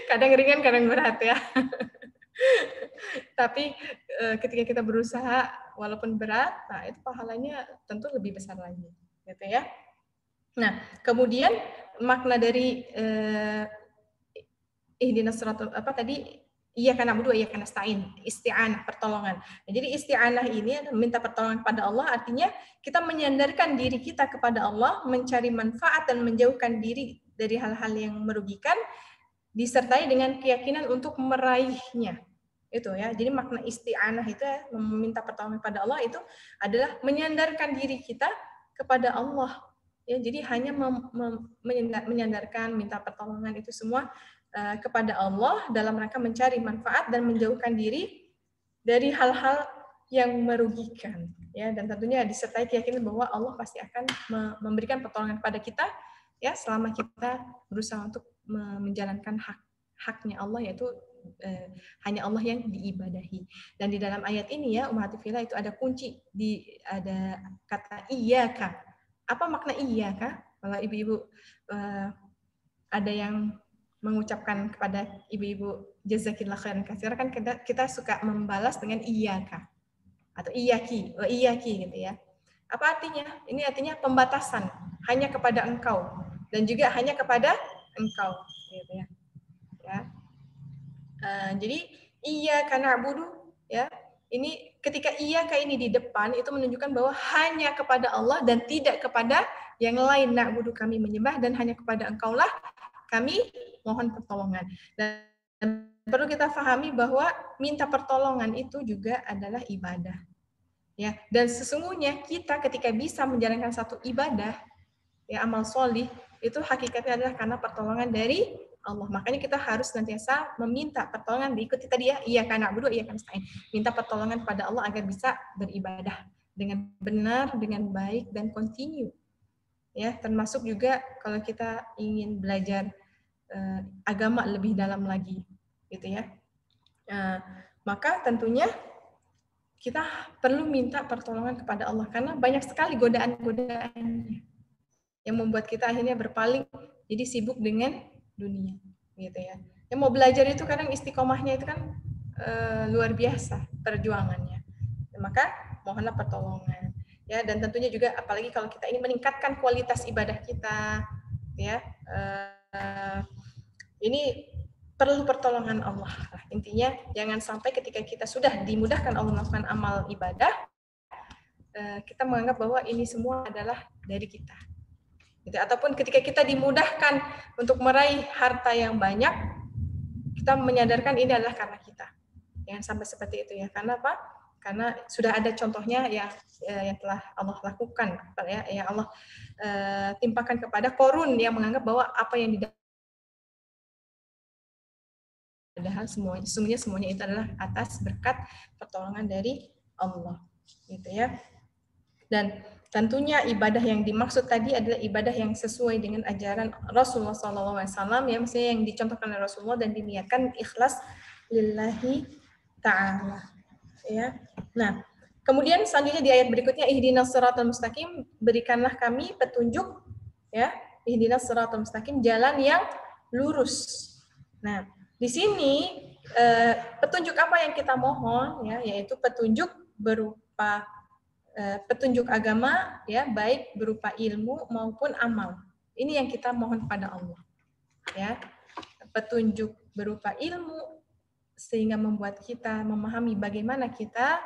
Kadang ringan kadang berat ya. Tapi ketika kita berusaha walaupun berat, nah itu pahalanya tentu lebih besar lagi gitu ya. Nah kemudian makna dari ihdinas siratal apa tadi, iyyaka na'budu wa iyyaka nasta'in, isti'anah, pertolongan. Nah, jadi isti'anah ini meminta pertolongan pada Allah, artinya kita menyandarkan diri kita kepada Allah, mencari manfaat dan menjauhkan diri dari hal-hal yang merugikan, disertai dengan keyakinan untuk meraihnya. Itu ya. Jadi makna isti'anah itu ya, meminta pertolongan pada Allah itu adalah menyandarkan diri kita kepada Allah. Ya, jadi hanya menyandarkan, minta pertolongan itu semua kepada Allah dalam rangka mencari manfaat dan menjauhkan diri dari hal-hal yang merugikan ya, dan tentunya disertai keyakinan bahwa Allah pasti akan memberikan pertolongan kepada kita ya selama kita berusaha untuk menjalankan haknya Allah, yaitu hanya Allah yang diibadahi. Dan di dalam ayat ini ya ummahati fillah itu ada kunci, ada kata iyyaka. Apa makna iyyaka? Kalau ibu-ibu ada yang mengucapkan kepada ibu-ibu jazakillah khairan katsira, kan kita suka membalas dengan iyyaka atau iyyaki, iyyaki gitu ya. Apa artinya? Ini artinya pembatasan, hanya kepada engkau dan juga hanya kepada engkau gitu ya. Jadi iyyaka na'budu ya. Ini ketika iyyaka ini di depan itu menunjukkan bahwa hanya kepada Allah dan tidak kepada yang lain. Na'budu, kami menyembah, dan hanya kepada engkaulah kami mohon pertolongan. Dan perlu kita pahami bahwa minta pertolongan itu juga adalah ibadah. Ya, dan sesungguhnya kita ketika bisa menjalankan satu ibadah, ya amal solih, itu hakikatnya adalah karena pertolongan dari Allah. Makanya kita harus senantiasa meminta pertolongan, diikuti tadi ya, iyyaka na'budu wa iyyaka nasta'in. Minta pertolongan pada Allah agar bisa beribadah dengan benar, dengan baik, dan continue. Ya, termasuk juga kalau kita ingin belajar agama lebih dalam lagi, gitu ya. Maka tentunya kita perlu minta pertolongan kepada Allah karena banyak sekali godaan-godaan yang membuat kita akhirnya berpaling, jadi sibuk dengan dunia, gitu ya. Yang mau belajar itu kadang istiqomahnya itu kan luar biasa perjuangannya. Maka mohonlah pertolongan. Ya, dan tentunya juga apalagi kalau kita ingin meningkatkan kualitas ibadah kita, ya. Ini perlu pertolongan Allah. Intinya jangan sampai ketika kita sudah dimudahkan Allah melakukan amal ibadah, kita menganggap bahwa ini semua adalah dari kita. Gitu. Ataupun ketika kita dimudahkan untuk meraih harta yang banyak, kita menyadarkan ini adalah karena kita. Jangan sampai seperti itu ya. Karena apa? Karena sudah ada contohnya yang telah Allah lakukan, ya, yang Allah timpakan kepada Qarun yang menganggap bahwa apa yang padahal semuanya itu adalah atas berkat pertolongan dari Allah, gitu ya. Dan tentunya ibadah yang dimaksud tadi adalah ibadah yang sesuai dengan ajaran Rasulullah SAW, ya, maksudnya yang dicontohkan oleh Rasulullah dan diniatkan ikhlas lillahi ta'ala, ya. Nah, kemudian selanjutnya di ayat berikutnya, ihdinas siratal mustaqim, berikanlah kami petunjuk, ya, ihdinas siratal mustaqim, jalan yang lurus. Nah, di sini petunjuk apa yang kita mohon, ya, yaitu petunjuk berupa petunjuk agama, ya, baik berupa ilmu maupun amal. Ini yang kita mohon pada Allah, ya, petunjuk berupa ilmu sehingga membuat kita memahami bagaimana kita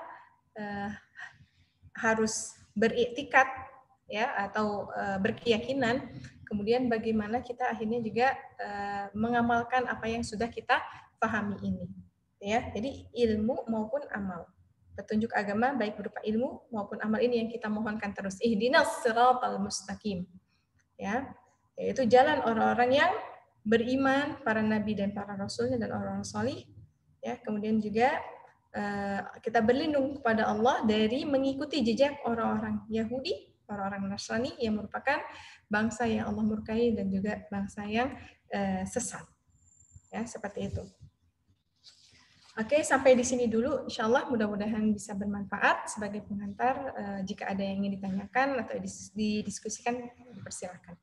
harus beriktikad, ya, atau berkeyakinan. Kemudian bagaimana kita akhirnya juga mengamalkan apa yang sudah kita pahami ini, ya. Jadi ilmu maupun amal, petunjuk agama baik berupa ilmu maupun amal, ini yang kita mohonkan terus. Ihdinas siratal mustaqim, ya, yaitu jalan orang-orang yang beriman, para nabi dan para rasulnya dan orang-orang salih, ya. Kemudian juga kita berlindung kepada Allah dari mengikuti jejak orang-orang Yahudi, orang-orang Nasrani yang merupakan bangsa yang Allah murkai dan juga bangsa yang sesat. Ya, seperti itu. Oke, sampai di sini dulu. Insya Allah mudah-mudahan bisa bermanfaat sebagai pengantar. Jika ada yang ingin ditanyakan atau didiskusikan, dipersilakan.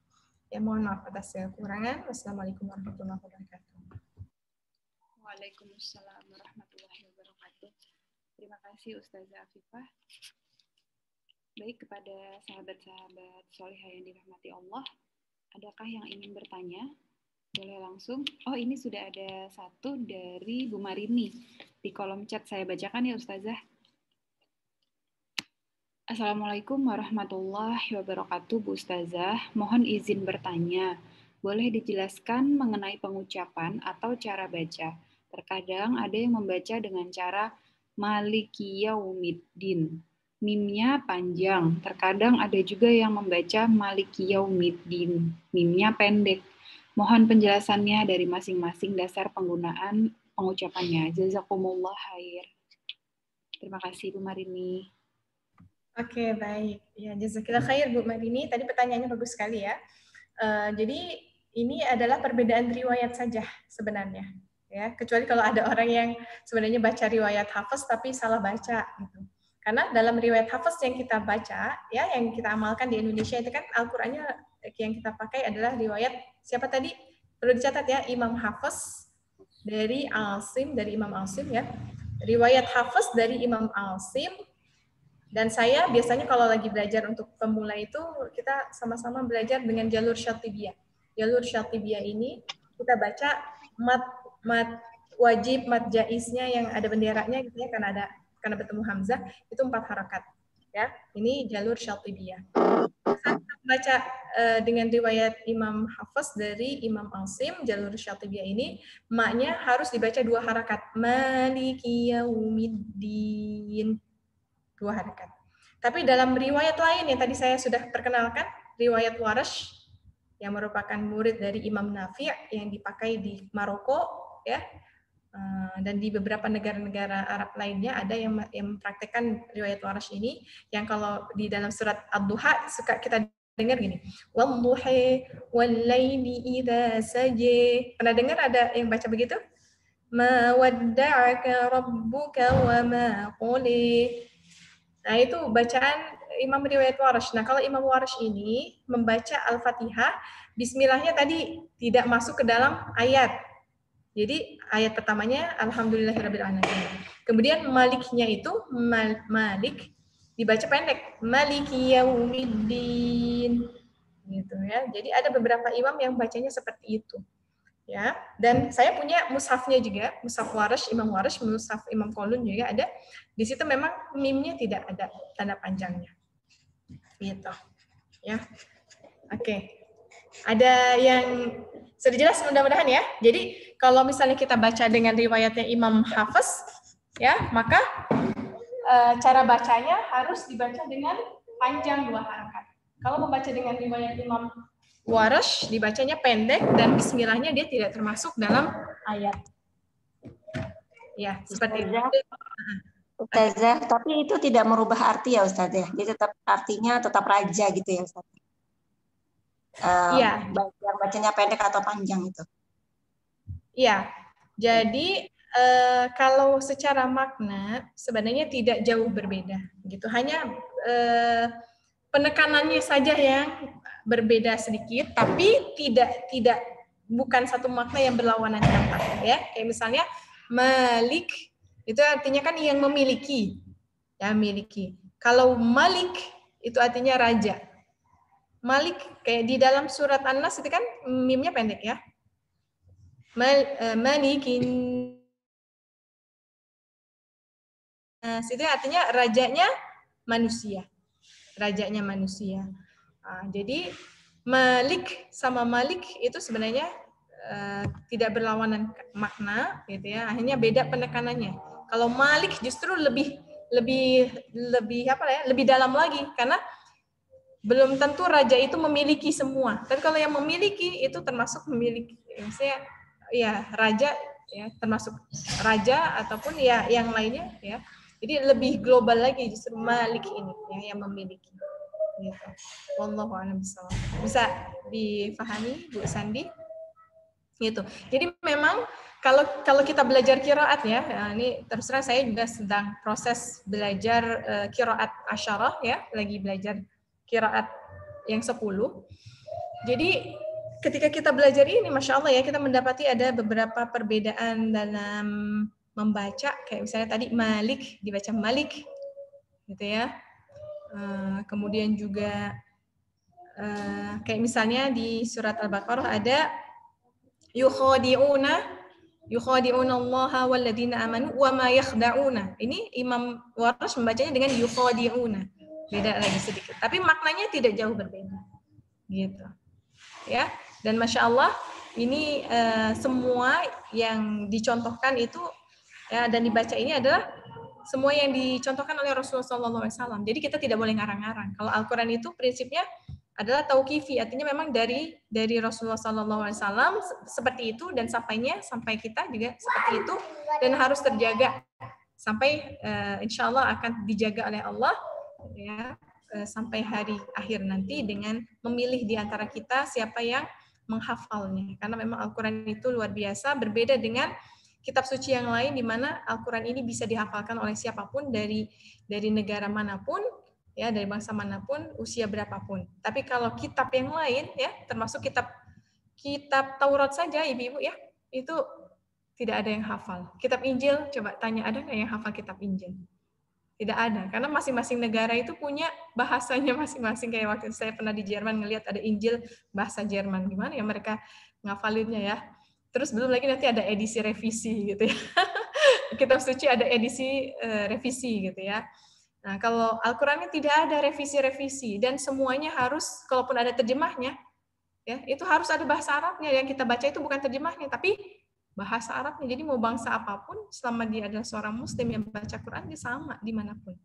Ya, mohon maaf atas kekurangan. Wassalamualaikum warahmatullahi wabarakatuh. Waalaikumsalam warahmatullahi wabarakatuh. Terima kasih Ustazah Afifah. Baik, kepada sahabat-sahabat solihah yang dirahmati Allah, adakah yang ingin bertanya? Boleh langsung. Oh, ini sudah ada satu dari Bu Marini. Di kolom chat saya bacakan ya Ustazah. Assalamualaikum warahmatullahi wabarakatuh Bu Ustazah. Mohon izin bertanya. Boleh dijelaskan mengenai pengucapan atau cara baca? Terkadang ada yang membaca dengan cara Maliki Yaumiddin. Mimnya panjang. Terkadang ada juga yang membaca Maliki Yaumiddin. Mimnya pendek. Mohon penjelasannya dari masing-masing dasar penggunaan pengucapannya. Jazakumullah khair. Terima kasih Bu Marini. Oke, baik. Ya, jazakillah khair Bu Marini. Tadi pertanyaannya bagus sekali ya. Jadi ini adalah perbedaan riwayat saja sebenarnya. Ya, kecuali kalau ada orang yang sebenarnya baca riwayat Hafiz tapi salah baca gitu. Karena dalam riwayat Hafiz yang kita baca, ya, yang kita amalkan di Indonesia itu kan Al-Qur'annya yang kita pakai adalah riwayat siapa tadi? Perlu dicatat ya, Imam Hafiz dari Asim, dari Imam Asim ya. Riwayat Hafiz dari Imam Asim. Dan saya biasanya kalau lagi belajar untuk pemula itu kita sama-sama belajar dengan jalur Syatibiyah. Jalur Syatibiyah ini kita baca mat wajib, mat jaiznya yang ada benderanya gitu ya, karena bertemu hamzah itu 4 harakat. Ya, ini jalur Syatibiyah. Saat baca dengan riwayat Imam Hafiz dari Imam Asim, jalur Syatibiyah ini maknya harus dibaca 2 harakat. Maliki yaumiddin. 2 harakat. Tapi dalam riwayat lain yang tadi saya sudah perkenalkan, riwayat Warash yang merupakan murid dari Imam Nafi' yang dipakai di Maroko, ya, dan di beberapa negara-negara Arab lainnya ada yang mempraktekkan riwayat Warash ini, yang kalau di dalam surat Ad-Duha suka kita dengar gini, Wadduhi wal-laili idza saja. Pernah dengar ada yang baca begitu? Ma wadda'aka rabbuka wa ma quli. Nah, itu bacaan Imam riwayat Warash. Nah, kalau Imam Warash ini membaca Al-Fatihah, bismillahnya tadi tidak masuk ke dalam ayat. Jadi ayat pertamanya Alhamdulillahirabbil alamin. Kemudian maliknya itu malik dibaca pendek, Maliki yaumiddin. Gitu ya. Jadi ada beberapa imam yang bacanya seperti itu. Ya, dan saya punya mushafnya juga, mushaf Warash, Imam Warash, mushaf Imam Qalun juga ada. Di situ memang mimnya tidak ada tanda panjangnya. Gitu. Ya. Oke. Ada yang sudah jelas mudah-mudahan ya. Jadi kalau misalnya kita baca dengan riwayatnya Imam Hafiz, ya, maka cara bacanya harus dibaca dengan panjang 2 harakat. Kalau membaca dengan riwayat Imam Warash dibacanya pendek dan bismillahnya dia tidak termasuk dalam ayat. Ya, seperti itu. Ustazah, tapi itu tidak merubah arti ya Ustazah. Jadi tetap artinya tetap raja gitu ya Ustazah. Iya. Yang bacanya pendek atau panjang itu. Iya. Jadi kalau secara makna sebenarnya tidak jauh berbeda gitu. Hanya penekanannya saja yang berbeda sedikit, tapi tidak bukan satu makna yang berlawanan kata ya. Kayak misalnya Malik itu artinya kan yang memiliki, ya, miliki. Kalau Malik itu artinya raja. Malik kayak di dalam surat An-Nas itu kan mimnya pendek ya. Malikin. Itu artinya rajanya manusia. Rajanya manusia. Jadi Malik sama Malik itu sebenarnya tidak berlawanan makna gitu ya. Akhirnya beda penekanannya. Kalau Malik justru lebih dalam lagi karena belum tentu raja itu memiliki semua. Tapi kalau yang memiliki itu termasuk memiliki, misalnya ya raja ya termasuk raja ataupun ya yang lainnya ya. Jadi lebih global lagi justru Malik ini ya yang memiliki. Gitu. Wallahu a'lam bishawab. Bisa difahami Bu Sandi? Gitu. Jadi memang kalau kita belajar qiraat ya, ini terus terang saya juga sedang proses belajar qiraat asyarah ya, lagi belajar qiraat yang 10. Jadi ketika kita belajar ini, Masya Allah ya, kita mendapati ada beberapa perbedaan dalam membaca, kayak misalnya tadi Malik dibaca Malik, gitu ya. Kemudian juga kayak misalnya di surat Al-Baqarah ada yukhadi'una Allaha walladzina amanu wa ma yakhda'una. Ini Imam Warsh membacanya dengan yukhadi'una. Beda lagi sedikit. Tapi maknanya tidak jauh berbeda. Gitu. Ya. Dan Masya Allah ini semua yang dicontohkan itu ya dan dibaca ini adalah semua yang dicontohkan oleh Rasulullah SAW. Jadi kita tidak boleh ngarang-ngarang. Kalau Al-Quran itu prinsipnya adalah tauqifi, artinya memang dari Rasulullah SAW seperti itu dan sampai kita juga seperti itu dan harus terjaga sampai insya Allah akan dijaga oleh Allah ya sampai hari akhir nanti dengan memilih di antara kita siapa yang menghafalnya. Karena memang Al-Quran itu luar biasa, berbeda dengan kitab suci yang lain di mana Al-Quran ini bisa dihafalkan oleh siapapun dari negara manapun, ya dari bangsa manapun, usia berapapun. Tapi kalau kitab yang lain, ya termasuk kitab Taurat saja, ibu-ibu ya, itu tidak ada yang hafal. Kitab Injil, coba tanya ada nggak yang hafal kitab Injil? Tidak ada, karena masing-masing negara itu punya bahasanya masing-masing. Kayak waktu saya pernah di Jerman ngelihat ada Injil bahasa Jerman, gimana ya mereka ngafalinnya ya. Terus belum lagi nanti ada edisi revisi gitu ya. Kitab suci ada edisi revisi gitu ya. Nah, kalau Al-Qur'annya tidak ada revisi-revisi dan semuanya harus kalaupun ada terjemahnya ya, itu harus ada bahasa Arabnya. Yang kita baca itu bukan terjemahnya tapi bahasa Arabnya. Jadi mau bangsa apapun selama dia adalah seorang muslim yang baca Quran dia sama dimanapun.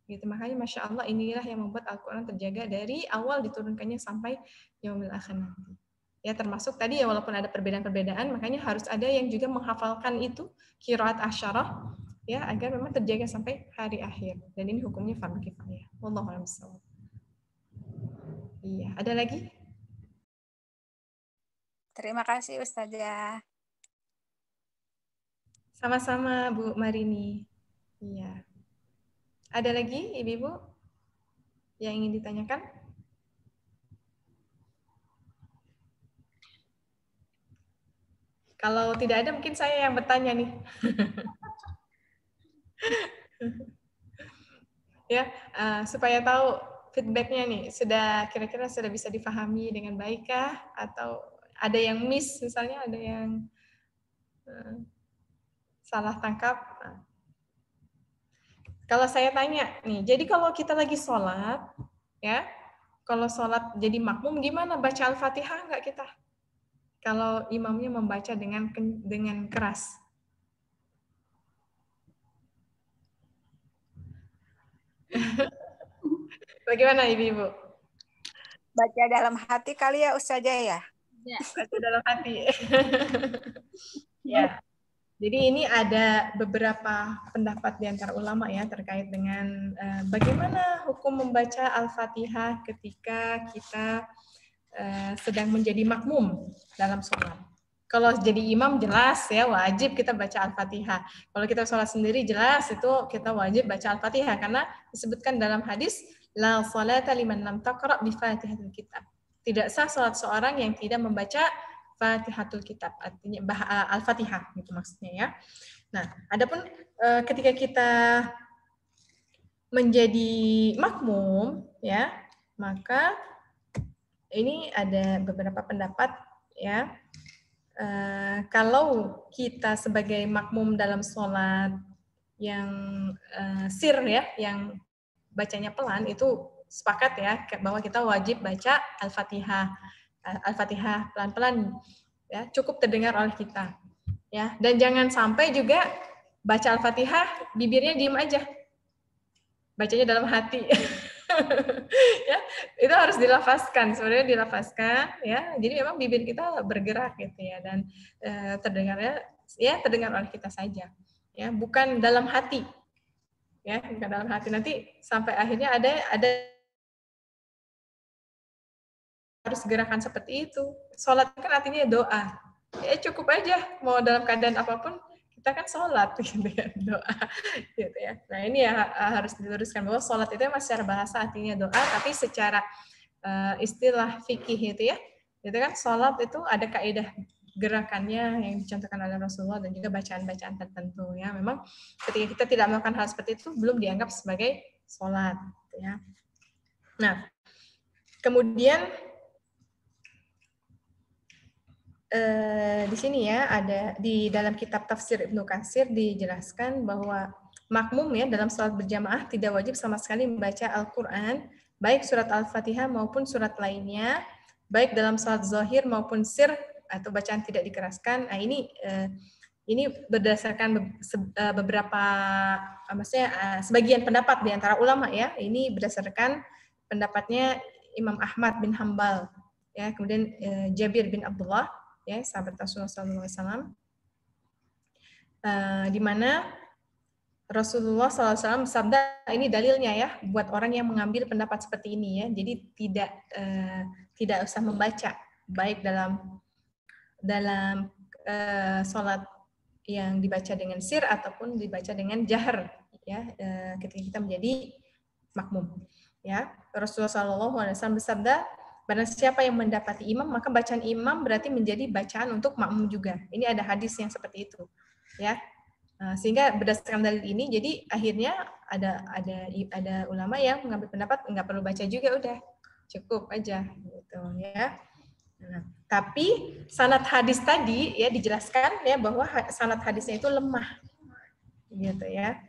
Gitu. Makanya Masya Allah inilah yang membuat Al-Quran terjaga dari awal diturunkannya sampai yaumil akhir nanti. Ya termasuk tadi ya walaupun ada perbedaan-perbedaan makanya harus ada yang juga menghafalkan itu qiraat asyarah ya agar memang terjaga sampai hari akhir dan ini hukumnya fardhu kifayah. Wallahu a'lam bishawab. Iya, ada lagi? Terima kasih Ustazah. Sama-sama Bu Marini. Iya. Ada lagi Ibu-ibu yang ingin ditanyakan? Kalau tidak ada, mungkin saya yang bertanya nih. Ya, supaya tahu feedbacknya nih, kira-kira sudah bisa difahami dengan baik kah? Atau ada yang miss, misalnya ada yang salah tangkap? Kalau saya tanya nih, jadi kalau kita lagi sholat, ya, kalau sholat jadi makmum, gimana baca Al-Fatihah nggak kita? Kalau imamnya membaca dengan keras. Bagaimana Ibu-ibu? Baca dalam hati kali ya Ustazah ya? Baca dalam hati. Ya. Jadi ini ada beberapa pendapat di antara ulama ya terkait dengan bagaimana hukum membaca Al-Fatihah ketika kita sedang menjadi makmum dalam sholat. Kalau jadi imam jelas ya wajib kita baca Al-Fatihah. Kalau kita sholat sendiri jelas itu kita wajib baca Al-Fatihah karena disebutkan dalam hadis la sholata liman lam taqra bi Fatihatul Kitab. Tidak sah sholat seorang yang tidak membaca Fatihatul Kitab, artinya Al-Fatihah gitu maksudnya ya. Nah, adapun ketika kita menjadi makmum, ya, maka ini ada beberapa pendapat, ya. Kalau kita sebagai makmum dalam sholat yang sir, ya, yang bacanya pelan, itu sepakat ya bahwa kita wajib baca Al-Fatihah. Al-Fatihah pelan-pelan, ya, cukup terdengar oleh kita, ya. Dan jangan sampai juga baca Al-Fatihah bibirnya diem aja, bacanya dalam hati. Ya, itu harus dilafazkan, sebenarnya dilafazkan, ya. Jadi memang bibir kita bergerak gitu ya, dan terdengarnya ya terdengar oleh kita saja, ya, bukan dalam hati, ya, bukan dalam hati. Nanti sampai akhirnya ada harus gerakan seperti itu. Sholat kan artinya doa, ya cukup aja mau dalam keadaan apapun kita kan sholat gitu ya, doa gitu ya. Nah ini ya harus diluruskan bahwa sholat itu memang secara bahasa artinya doa, tapi secara istilah fikih itu ya, itu kan sholat itu ada kaidah gerakannya yang dicontohkan oleh Rasulullah dan juga bacaan-bacaan tertentu, ya. Memang ketika kita tidak melakukan hal seperti itu belum dianggap sebagai sholat, gitu ya. Nah kemudian di sini ya ada di dalam kitab tafsir Ibnu Katsir dijelaskan bahwa makmum ya dalam sholat berjamaah tidak wajib sama sekali membaca Al-Quran, baik surat Al-Fatihah maupun surat lainnya, baik dalam sholat zahir maupun sir atau bacaan tidak dikeraskan. Nah ini berdasarkan beberapa, maksudnya sebagian pendapat di antara ulama ya. Ini berdasarkan pendapatnya Imam Ahmad bin Hambal, ya, kemudian Jabir bin Abdullah, ya, sahabat Rasulullah SAW, di mana Rasulullah SAW bersabda, ini dalilnya ya, buat orang yang mengambil pendapat seperti ini ya, jadi tidak usah membaca, baik dalam sholat yang dibaca dengan sir ataupun dibaca dengan jahar, ya, ketika kita menjadi makmum, ya. Rasulullah SAW bersabda, barang siapa yang mendapati imam, maka bacaan imam berarti menjadi bacaan untuk makmum juga. Ini ada hadis yang seperti itu, ya. Sehingga berdasarkan dalil ini, jadi akhirnya ada ulama yang mengambil pendapat nggak perlu baca juga, udah cukup aja, gitu ya. Nah, tapi sanad hadis tadi ya dijelaskan ya bahwa sanad hadisnya itu lemah, gitu ya,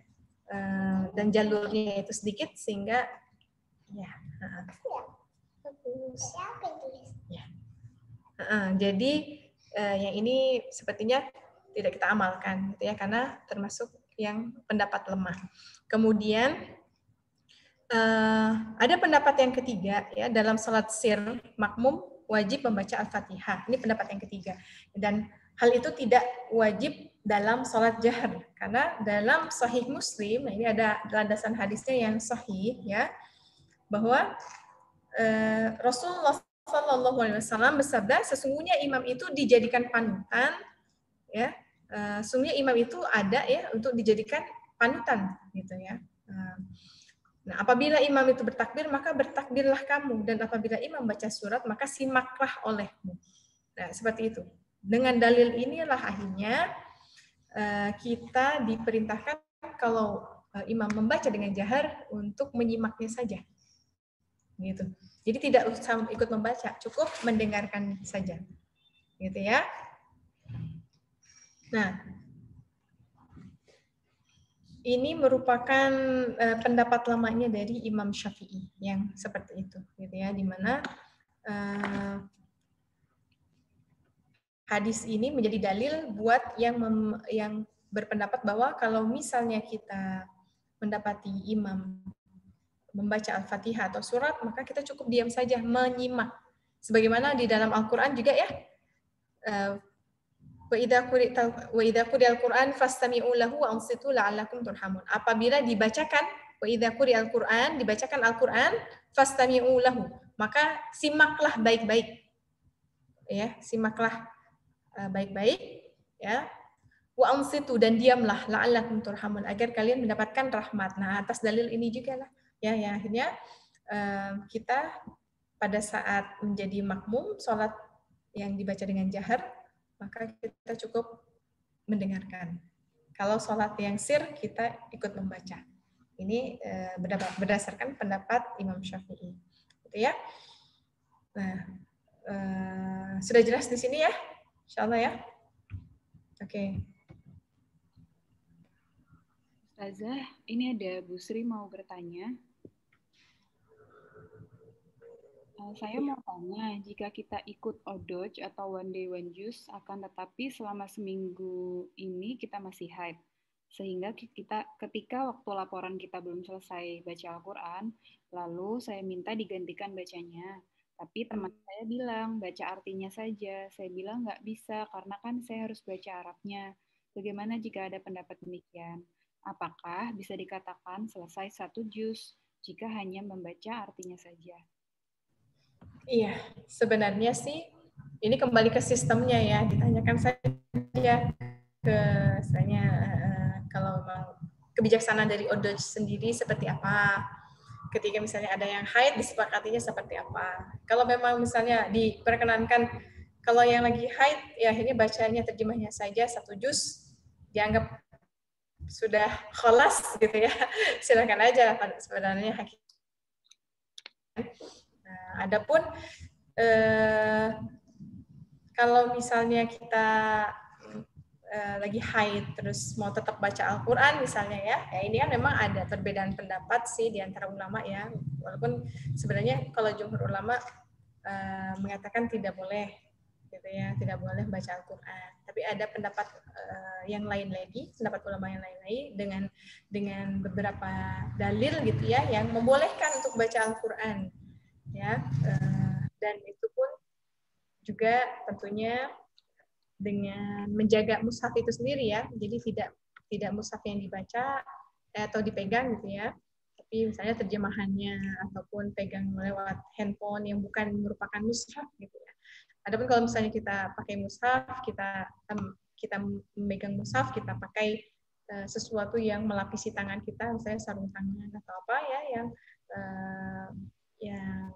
dan jalurnya itu sedikit sehingga ya. Ya. Jadi yang ini sepertinya tidak kita amalkan, gitu ya, karena termasuk yang pendapat lemah. Kemudian ada pendapat yang ketiga ya, dalam salat sir makmum wajib membaca Al-Fatihah. Ini pendapat yang ketiga. Dan hal itu tidak wajib dalam salat jahar, karena dalam Sahih Muslim, nah ini ada landasan hadisnya yang sahih ya, bahwa Rasulullah SAW bersabda, sesungguhnya imam itu dijadikan panutan, ya. Sesungguhnya imam itu ada ya untuk dijadikan panutan, gitu ya. Nah, apabila imam itu bertakbir, maka bertakbirlah kamu, dan apabila imam baca surat, maka simaklah olehmu. Nah, seperti itu. Dengan dalil inilah akhirnya kita diperintahkan kalau imam membaca dengan jahar untuk menyimaknya saja, gitu. Jadi tidak usah ikut membaca, cukup mendengarkan saja, gitu ya. Nah, ini merupakan pendapat lamanya dari Imam Syafi'i yang seperti itu, gitu ya, di mana hadis ini menjadi dalil buat yang berpendapat bahwa kalau misalnya kita mendapati imam membaca Al-Fatihah atau surat, maka kita cukup diam saja, menyimak. Sebagaimana di dalam Al-Quran juga ya, wa idza quri'al Qur'an fastami'u lahu wa ansitu la'allakum turhamun. Apabila dibacakan wa idza quri'al Qur'an, dibacakan Al-Qur'an, fastami'u lahu, maka simaklah baik-baik. Ya, simaklah baik-baik ya. Wa ansitu, dan diamlah, la'allakum turhamun, agar kalian mendapatkan rahmat. Nah, atas dalil ini juga lah ya, yang akhirnya kita pada saat menjadi makmum salat yang dibaca dengan jahar, maka kita cukup mendengarkan. Kalau sholat yang sir, kita ikut membaca. Ini berdasarkan pendapat Imam Syafi'i. Gitu ya. Nah, sudah jelas di sini ya? Insyaallah ya. Oke. Ustazah, ini ada Bu Sri mau bertanya. Saya mau tanya, jika kita ikut ODOJ atau One Day One Juice, akan tetapi selama seminggu ini kita masih haid. Sehingga ketika waktu laporan kita belum selesai baca Al-Quran, lalu saya minta digantikan bacanya. Tapi teman saya bilang, baca artinya saja. Saya bilang nggak bisa, karena kan saya harus baca Arabnya. Bagaimana jika ada pendapat demikian? Apakah bisa dikatakan selesai satu juz jika hanya membaca artinya saja? Iya, sebenarnya sih ini kembali ke sistemnya ya. Ditanyakan saja ke misalnya kalau mau kebijaksanaan dari ODOJ sendiri seperti apa. Ketika misalnya ada yang haid, disepakatinya seperti apa. Kalau memang misalnya diperkenankan, kalau yang lagi haid, ya ini bacanya terjemahnya saja satu juz, dianggap sudah kholas gitu ya. Silakan aja sebenarnya hakikat. Nah, adapun kalau misalnya kita lagi haid terus mau tetap baca Al-Quran misalnya ya ini kan memang ada perbedaan pendapat sih di antara ulama ya, walaupun sebenarnya kalau jumhur ulama mengatakan tidak boleh gitu ya, tidak boleh baca Al-Quran, tapi ada pendapat yang lain lagi, pendapat ulama yang lain lagi dengan beberapa dalil gitu ya yang membolehkan untuk baca Al-Quran ya, dan itu pun juga tentunya dengan menjaga mushaf itu sendiri ya, jadi tidak mushaf yang dibaca atau dipegang gitu ya, tapi misalnya terjemahannya ataupun pegang lewat handphone yang bukan merupakan mushaf gitu ya. Adapun kalau misalnya kita pakai mushaf, kita memegang mushaf, kita pakai sesuatu yang melapisi tangan kita, misalnya sarung tangan atau apa ya yang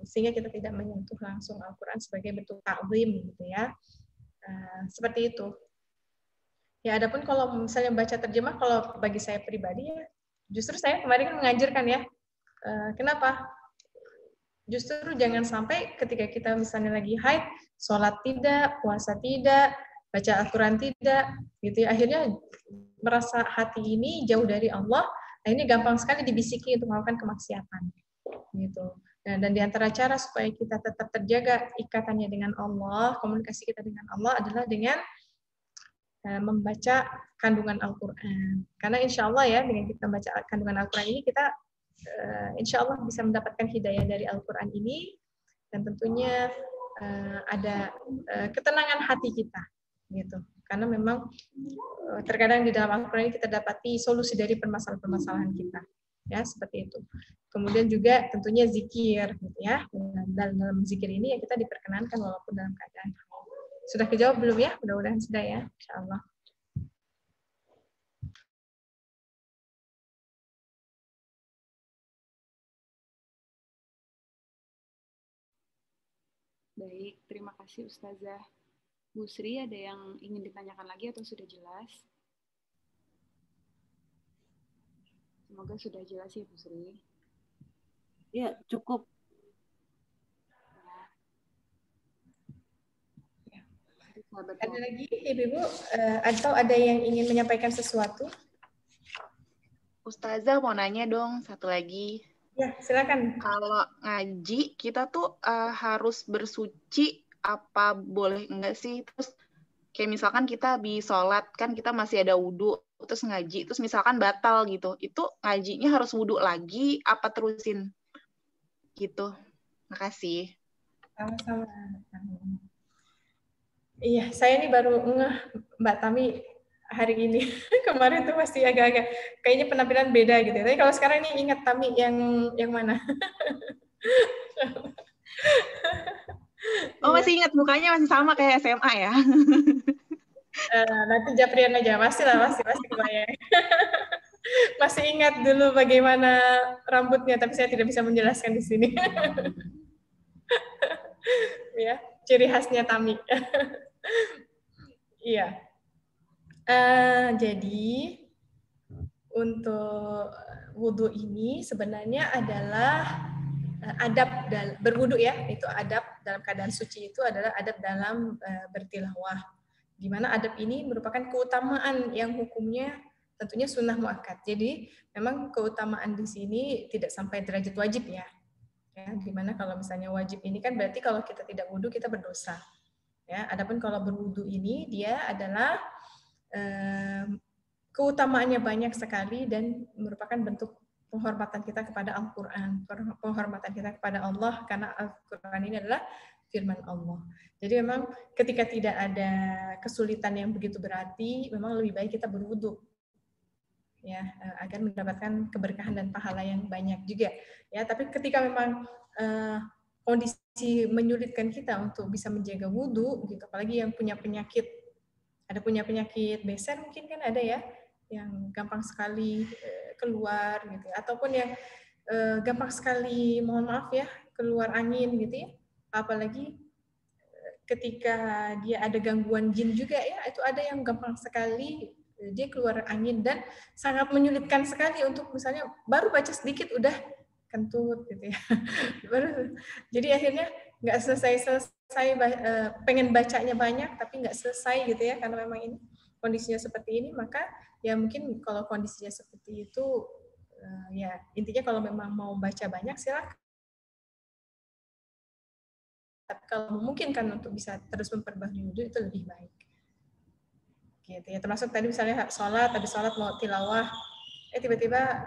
sehingga kita tidak menyentuh langsung Al-Quran sebagai bentuk ta'zim gitu ya. Seperti itu. Ya, adapun kalau misalnya baca terjemah, kalau bagi saya pribadi ya, justru saya kemarin kan menganjurkan ya. Kenapa? Justru jangan sampai ketika kita misalnya lagi haid, sholat tidak, puasa tidak, baca Al-Quran tidak, gitu ya. Akhirnya merasa hati ini jauh dari Allah, akhirnya gampang sekali dibisiki untuk melakukan kemaksiatan. Gitu. Nah, dan di antara cara supaya kita tetap terjaga ikatannya dengan Allah, komunikasi kita dengan Allah adalah dengan membaca kandungan Al-Quran. Karena insya Allah ya, dengan kita membaca kandungan Al-Quran ini, kita insya Allah bisa mendapatkan hidayah dari Al-Quran ini, dan tentunya ada ketenangan hati kita. Gitu. Karena memang terkadang di dalam Al-Quran ini kita dapati solusi dari permasalahan-permasalahan kita. Ya, seperti itu. Kemudian juga tentunya zikir, gitu ya. Dalam zikir ini ya kita diperkenankan walaupun dalam keadaan haid. Sudah kejawab belum ya? Mudah-mudahan sudah ya, insyaallah. Baik, terima kasih Ustazah. Bu Sri, ada yang ingin ditanyakan lagi atau sudah jelas? Semoga sudah jelas ya Bu Sri. Ya, cukup. Ada lagi Ibu-Ibu atau ada yang ingin menyampaikan sesuatu? Ustazah mau nanya dong satu lagi. Ya, silakan. Kalau ngaji kita tuh harus bersuci apa boleh enggak sih? Terus kayak misalkan kita habis sholat kan kita masih ada wudhu, terus ngaji, terus misalkan batal gitu, itu ngajinya harus wudhu lagi apa terusin gitu? Makasih. Sama-sama. Iya, saya ini baru ngeh Mbak Tami hari ini. Kemarin tuh masih agak-agak kayaknya penampilan beda gitu. Tapi kalau sekarang ini ingat Tami yang mana? Oh, masih ingat mukanya masih sama kayak SMA ya? Nanti Japrian aja, pasti kebayang. Masih ingat dulu bagaimana rambutnya, tapi saya tidak bisa menjelaskan di sini. Ya, ciri khasnya Tami. Iya. Jadi untuk wudhu ini sebenarnya adalah adab berwudhu ya, itu adab dalam keadaan suci itu adalah adab dalam bertilawah. Di mana adab ini merupakan keutamaan yang hukumnya tentunya sunnah muakkad. Jadi memang keutamaan di sini tidak sampai derajat wajib ya. Ya, dimana kalau misalnya wajib ini kan berarti kalau kita tidak wudhu kita berdosa. Ya, adapun kalau berwudhu ini dia adalah keutamaannya banyak sekali dan merupakan bentuk penghormatan kita kepada Al-Quran, penghormatan kita kepada Allah karena Al-Quran ini adalah firman Allah. Jadi memang ketika tidak ada kesulitan yang begitu berarti, memang lebih baik kita berwudhu. Ya, agar mendapatkan keberkahan dan pahala yang banyak juga. Ya, tapi ketika memang kondisi menyulitkan kita untuk bisa menjaga wudhu, gitu, apalagi yang punya penyakit, ada punya penyakit beser mungkin kan ada ya, yang gampang sekali keluar gitu, ataupun yang gampang sekali, mohon maaf ya, keluar angin gitu ya, apalagi ketika dia ada gangguan jin juga ya, itu ada yang gampang sekali dia keluar angin dan sangat menyulitkan sekali untuk misalnya baru baca sedikit udah kentut gitu ya. Jadi akhirnya nggak selesai pengen bacanya banyak tapi nggak selesai gitu ya, karena memang ini kondisinya seperti ini. Maka ya mungkin kalau kondisinya seperti itu ya intinya kalau memang mau baca banyak silakan. Tapi kalau memungkinkan untuk bisa terus memperbaharui wudhu itu lebih baik. Gitu ya, termasuk tadi misalnya habis sholat mau tilawah, tiba-tiba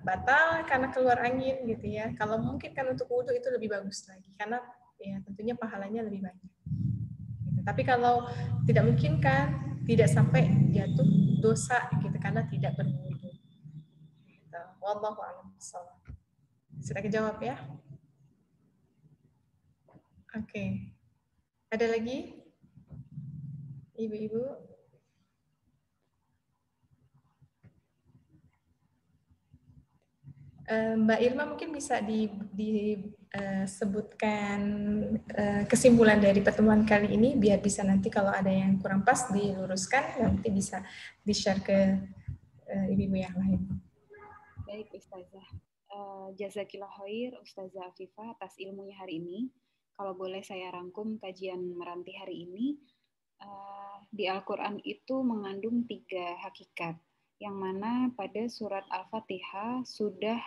batal karena keluar angin gitu ya. Kalau mungkin kan untuk wudhu itu lebih bagus lagi karena ya tentunya pahalanya lebih banyak. Gitu. Tapi kalau tidak mungkin kan tidak sampai jatuh dosa gitu karena tidak berwudhu. Gitu. Wallahu a'lam bishawab. Sudah kejawab ya? Oke. Ada lagi? Ibu-ibu? Mbak Irma mungkin bisa disebutkan kesimpulan dari pertemuan kali ini biar bisa nanti kalau ada yang kurang pas diluruskan, nanti bisa di-share ke ibu-ibu yang lain. Baik Ustazah, jazakillah khair Ustazah Afifah atas ilmunya hari ini. Kalau boleh saya rangkum kajian Meranti hari ini, di Al-Quran itu mengandung 3 hakikat, yang mana pada surat Al-Fatihah sudah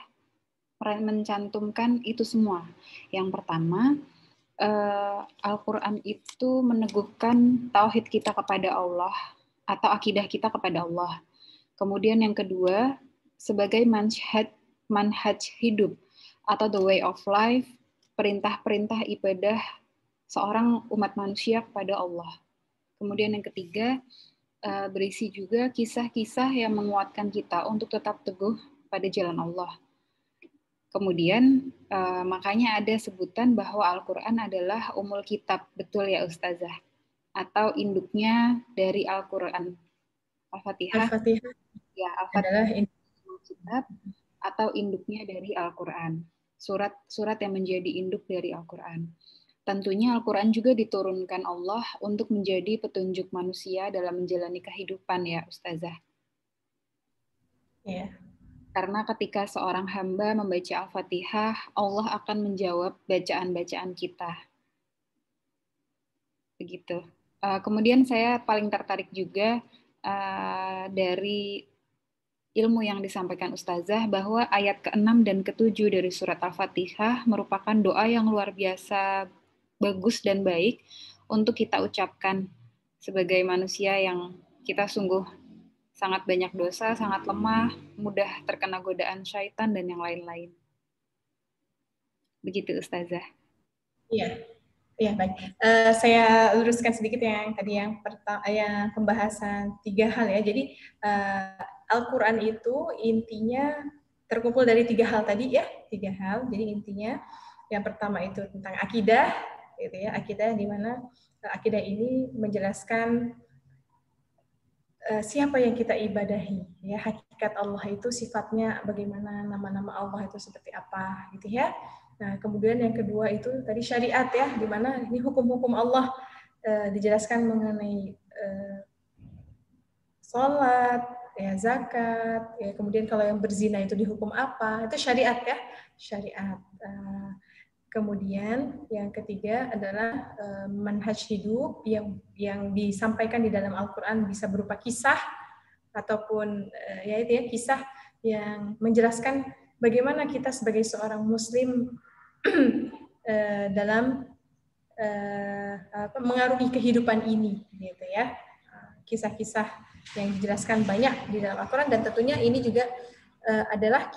mencantumkan itu semua. Yang pertama, Al-Quran itu meneguhkan tauhid kita kepada Allah atau akidah kita kepada Allah. Kemudian yang kedua, sebagai manhaj hidup atau the way of life, perintah-perintah ibadah seorang umat manusia kepada Allah. Kemudian yang ketiga, berisi juga kisah-kisah yang menguatkan kita untuk tetap teguh pada jalan Allah. Kemudian makanya ada sebutan bahwa Al-Quran adalah umul kitab, betul ya Ustazah? Atau induknya dari Al-Quran. Al-Fatihah. Al-Fatihah Ya, adalah umul kitab atau induknya dari Al-Quran. Surat yang menjadi induk dari Al-Quran. Tentunya Al-Quran juga diturunkan Allah untuk menjadi petunjuk manusia dalam menjalani kehidupan ya Ustazah. Ya. Karena ketika seorang hamba membaca Al-Fatihah, Allah akan menjawab bacaan-bacaan kita. Begitu. Kemudian saya paling tertarik juga dari ilmu yang disampaikan Ustazah bahwa ayat ke-6 dan ke-7 dari surat Al-Fatihah merupakan doa yang luar biasa bagus dan baik untuk kita ucapkan sebagai manusia yang kita sungguh sangat banyak dosa, sangat lemah, mudah terkena godaan syaitan dan yang lain-lain. Begitu Ustazah. Iya. Ya, baik. Saya luruskan sedikit yang tadi yang pembahasan 3 hal ya. Jadi Al-Quran itu intinya terkumpul dari 3 hal tadi ya, 3 hal. Jadi intinya yang pertama itu tentang akidah, gitu ya. Akidah di mana akidah ini menjelaskan siapa yang kita ibadahi, ya, hakikat Allah itu sifatnya bagaimana, nama-nama Allah itu seperti apa, gitu ya. Nah, kemudian yang kedua itu tadi syariat ya, di mana ini hukum-hukum Allah dijelaskan mengenai sholat, ya zakat, ya kemudian kalau yang berzina itu dihukum apa, itu syariat ya, syariat. Kemudian yang ketiga adalah manhaj hidup yang disampaikan di dalam Al-Quran bisa berupa kisah ataupun ya itu ya kisah yang menjelaskan bagaimana kita sebagai seorang Muslim dalam mengarungi kehidupan ini, gitu ya. Kisah-kisah yang dijelaskan banyak di dalam Al-Quran dan tentunya ini juga adalah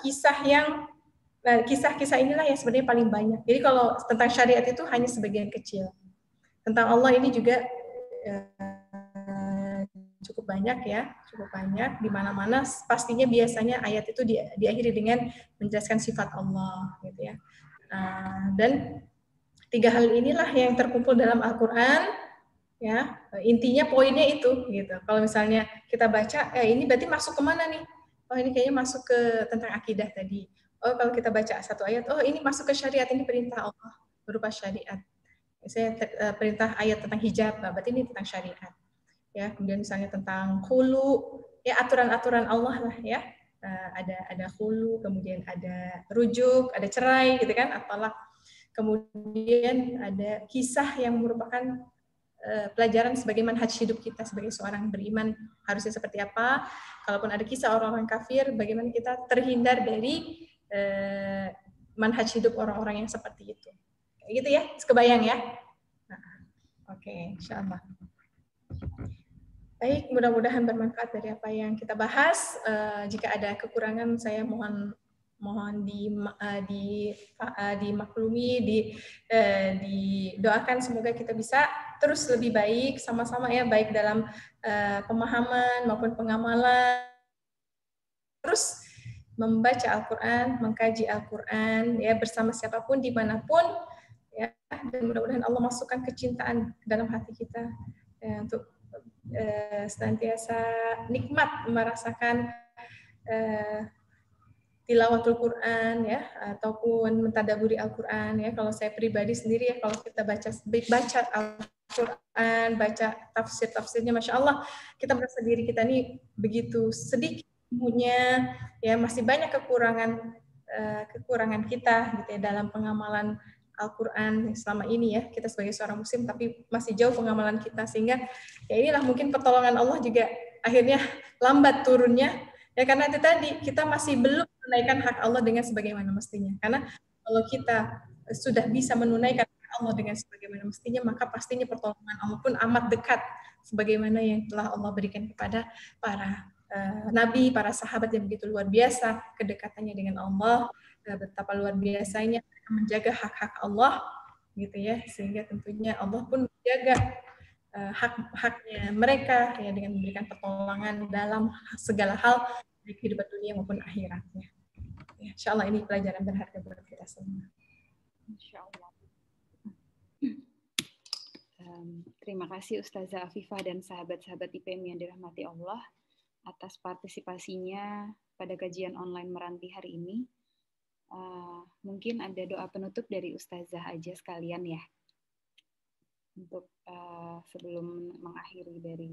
kisah-kisah inilah yang sebenarnya paling banyak. Jadi kalau tentang syariat itu hanya sebagian kecil. Tentang Allah ini juga cukup banyak ya, cukup banyak. Di mana-mana pastinya biasanya ayat itu diakhiri dengan menjelaskan sifat Allah, gitu ya. Dan tiga hal inilah yang terkumpul dalam Al-Quran, ya. Intinya poinnya itu, gitu. Kalau misalnya kita baca, ini berarti masuk kemana nih? Oh ini kayaknya masuk ke tentang akidah tadi. Oh kalau kita baca satu ayat, oh ini masuk ke syariat, ini perintah Allah berupa syariat. Misalnya perintah ayat tentang hijab, berarti ini tentang syariat. Ya, kemudian misalnya tentang khulu, ya aturan-aturan Allah lah ya. Ada khulu, kemudian ada rujuk, ada cerai gitu kan, apalah. Kemudian ada kisah yang merupakan pelajaran sebagai manhaj hidup kita sebagai seorang beriman harusnya seperti apa. Kalaupun ada kisah orang-orang kafir, bagaimana kita terhindar dari manhaj hidup orang-orang yang seperti itu. Kayak gitu ya, kebayang ya. Oke, insyaallah. Baik, mudah-mudahan bermanfaat dari apa yang kita bahas. Jika ada kekurangan, saya mohon dimaklumi, didoakan semoga kita bisa terus lebih baik sama-sama ya, baik dalam pemahaman maupun pengamalan. Terus membaca Al-Quran, mengkaji Al-Quran ya bersama siapapun dimanapun ya, dan mudah-mudahan Allah masukkan kecintaan dalam hati kita ya, untuk senantiasa nikmat merasakan tilawatul Quran ya, ataupun mentadaburi Al-Quran ya. Kalau saya pribadi sendiri ya, kalau kita baca Al-Quran, baca tafsirnya, masya Allah, kita merasa diri kita ini begitu sedikit ilmunya ya, masih banyak kekurangan kita gitu ya dalam pengamalan Al-Quran selama ini ya, kita sebagai seorang muslim tapi masih jauh pengamalan kita, sehingga ya inilah mungkin pertolongan Allah juga akhirnya lambat turunnya ya, karena itu tadi kita masih belum menunaikan hak Allah dengan sebagaimana mestinya. Karena kalau kita sudah bisa menunaikan hak Allah dengan sebagaimana mestinya, maka pastinya pertolongan Allah pun amat dekat sebagaimana yang telah Allah berikan kepada para nabi, para sahabat yang begitu luar biasa kedekatannya dengan Allah, betapa luar biasanya menjaga hak-hak Allah gitu ya, sehingga tentunya Allah pun menjaga hak-haknya mereka ya dengan memberikan pertolongan dalam segala hal di kehidupan dunia maupun akhiratnya. Ya, insya Allah ini pelajaran berharga buat kita semua. Insya Allah. Terima kasih Ustazah Afifah dan sahabat-sahabat IPM yang dirahmati Allah atas partisipasinya pada kajian online Meranti hari ini. Mungkin ada doa penutup dari Ustazah aja sekalian ya, untuk sebelum mengakhiri dari.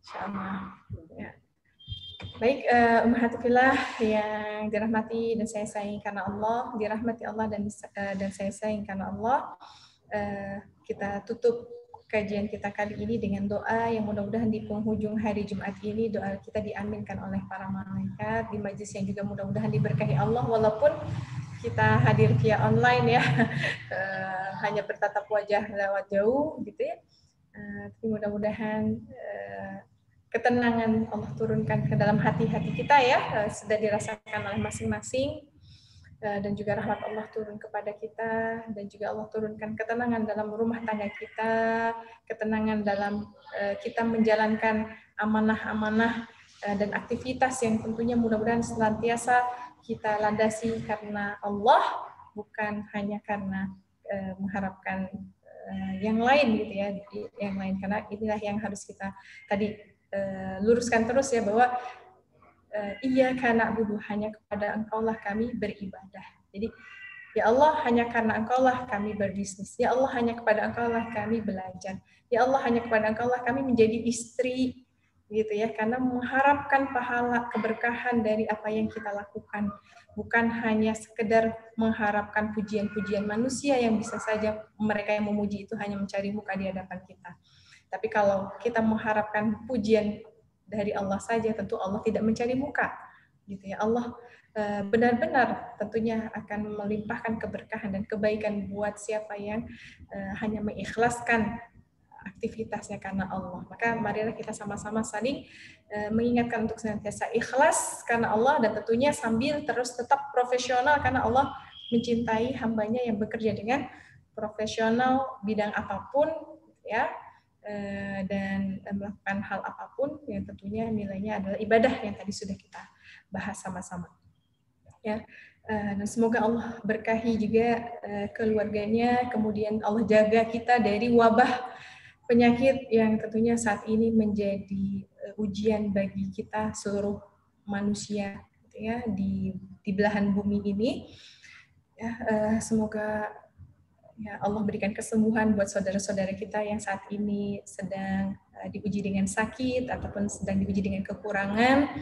Insyaallah. Ya. Baik, ummahatifillah yang dirahmati dan saya sayangi karena Allah, dirahmati Allah dan saya sayangi karena Allah. Kita tutup kajian kita kali ini dengan doa yang mudah-mudahan di penghujung hari Jumat ini doa kita diaminkan oleh para malaikat di majlis yang juga mudah-mudahan diberkahi Allah, walaupun kita hadir via online ya, hanya bertatap wajah lewat jauh gitu ya. Tapi mudah-mudahan ketenangan Allah turunkan ke dalam hati-hati kita ya, sudah dirasakan oleh masing-masing. Dan juga rahmat Allah turun kepada kita, dan juga Allah turunkan ketenangan dalam rumah tangga kita, ketenangan dalam kita menjalankan amanah-amanah dan aktivitas yang tentunya mudah-mudahan senantiasa kita landasi karena Allah, bukan hanya karena mengharapkan yang lain gitu ya, yang lain, karena inilah yang harus kita tadi luruskan terus ya, bahwa Iyyaka na'budu, hanya kepada Engkaulah kami beribadah. Jadi ya Allah, hanya karena Engkaulah kami berbisnis. Ya Allah, hanya kepada Engkaulah kami belajar. Ya Allah, hanya kepada Engkaulah kami menjadi istri gitu ya, karena mengharapkan pahala keberkahan dari apa yang kita lakukan, bukan hanya sekedar mengharapkan pujian-pujian manusia yang bisa saja mereka yang memuji itu hanya mencari muka di hadapan kita. Tapi kalau kita mengharapkan pujian dari Allah saja, tentu Allah tidak mencari muka, gitu ya. Allah benar-benar tentunya akan melimpahkan keberkahan dan kebaikan buat siapa yang hanya mengikhlaskan aktivitasnya karena Allah. Maka marilah kita sama-sama saling mengingatkan untuk senantiasa ikhlas karena Allah, dan tentunya sambil terus tetap profesional karena Allah mencintai hambanya yang bekerja dengan profesional bidang apapun, ya, dan melakukan hal apapun yang tentunya nilainya adalah ibadah yang tadi sudah kita bahas sama-sama. Ya. Dan semoga Allah berkahi juga keluarganya, kemudian Allah jaga kita dari wabah penyakit yang tentunya saat ini menjadi ujian bagi kita seluruh manusia, gitu ya, di belahan bumi ini. Ya, semoga ya Allah berikan kesembuhan buat saudara-saudara kita yang saat ini sedang diuji dengan sakit ataupun sedang diuji dengan kekurangan.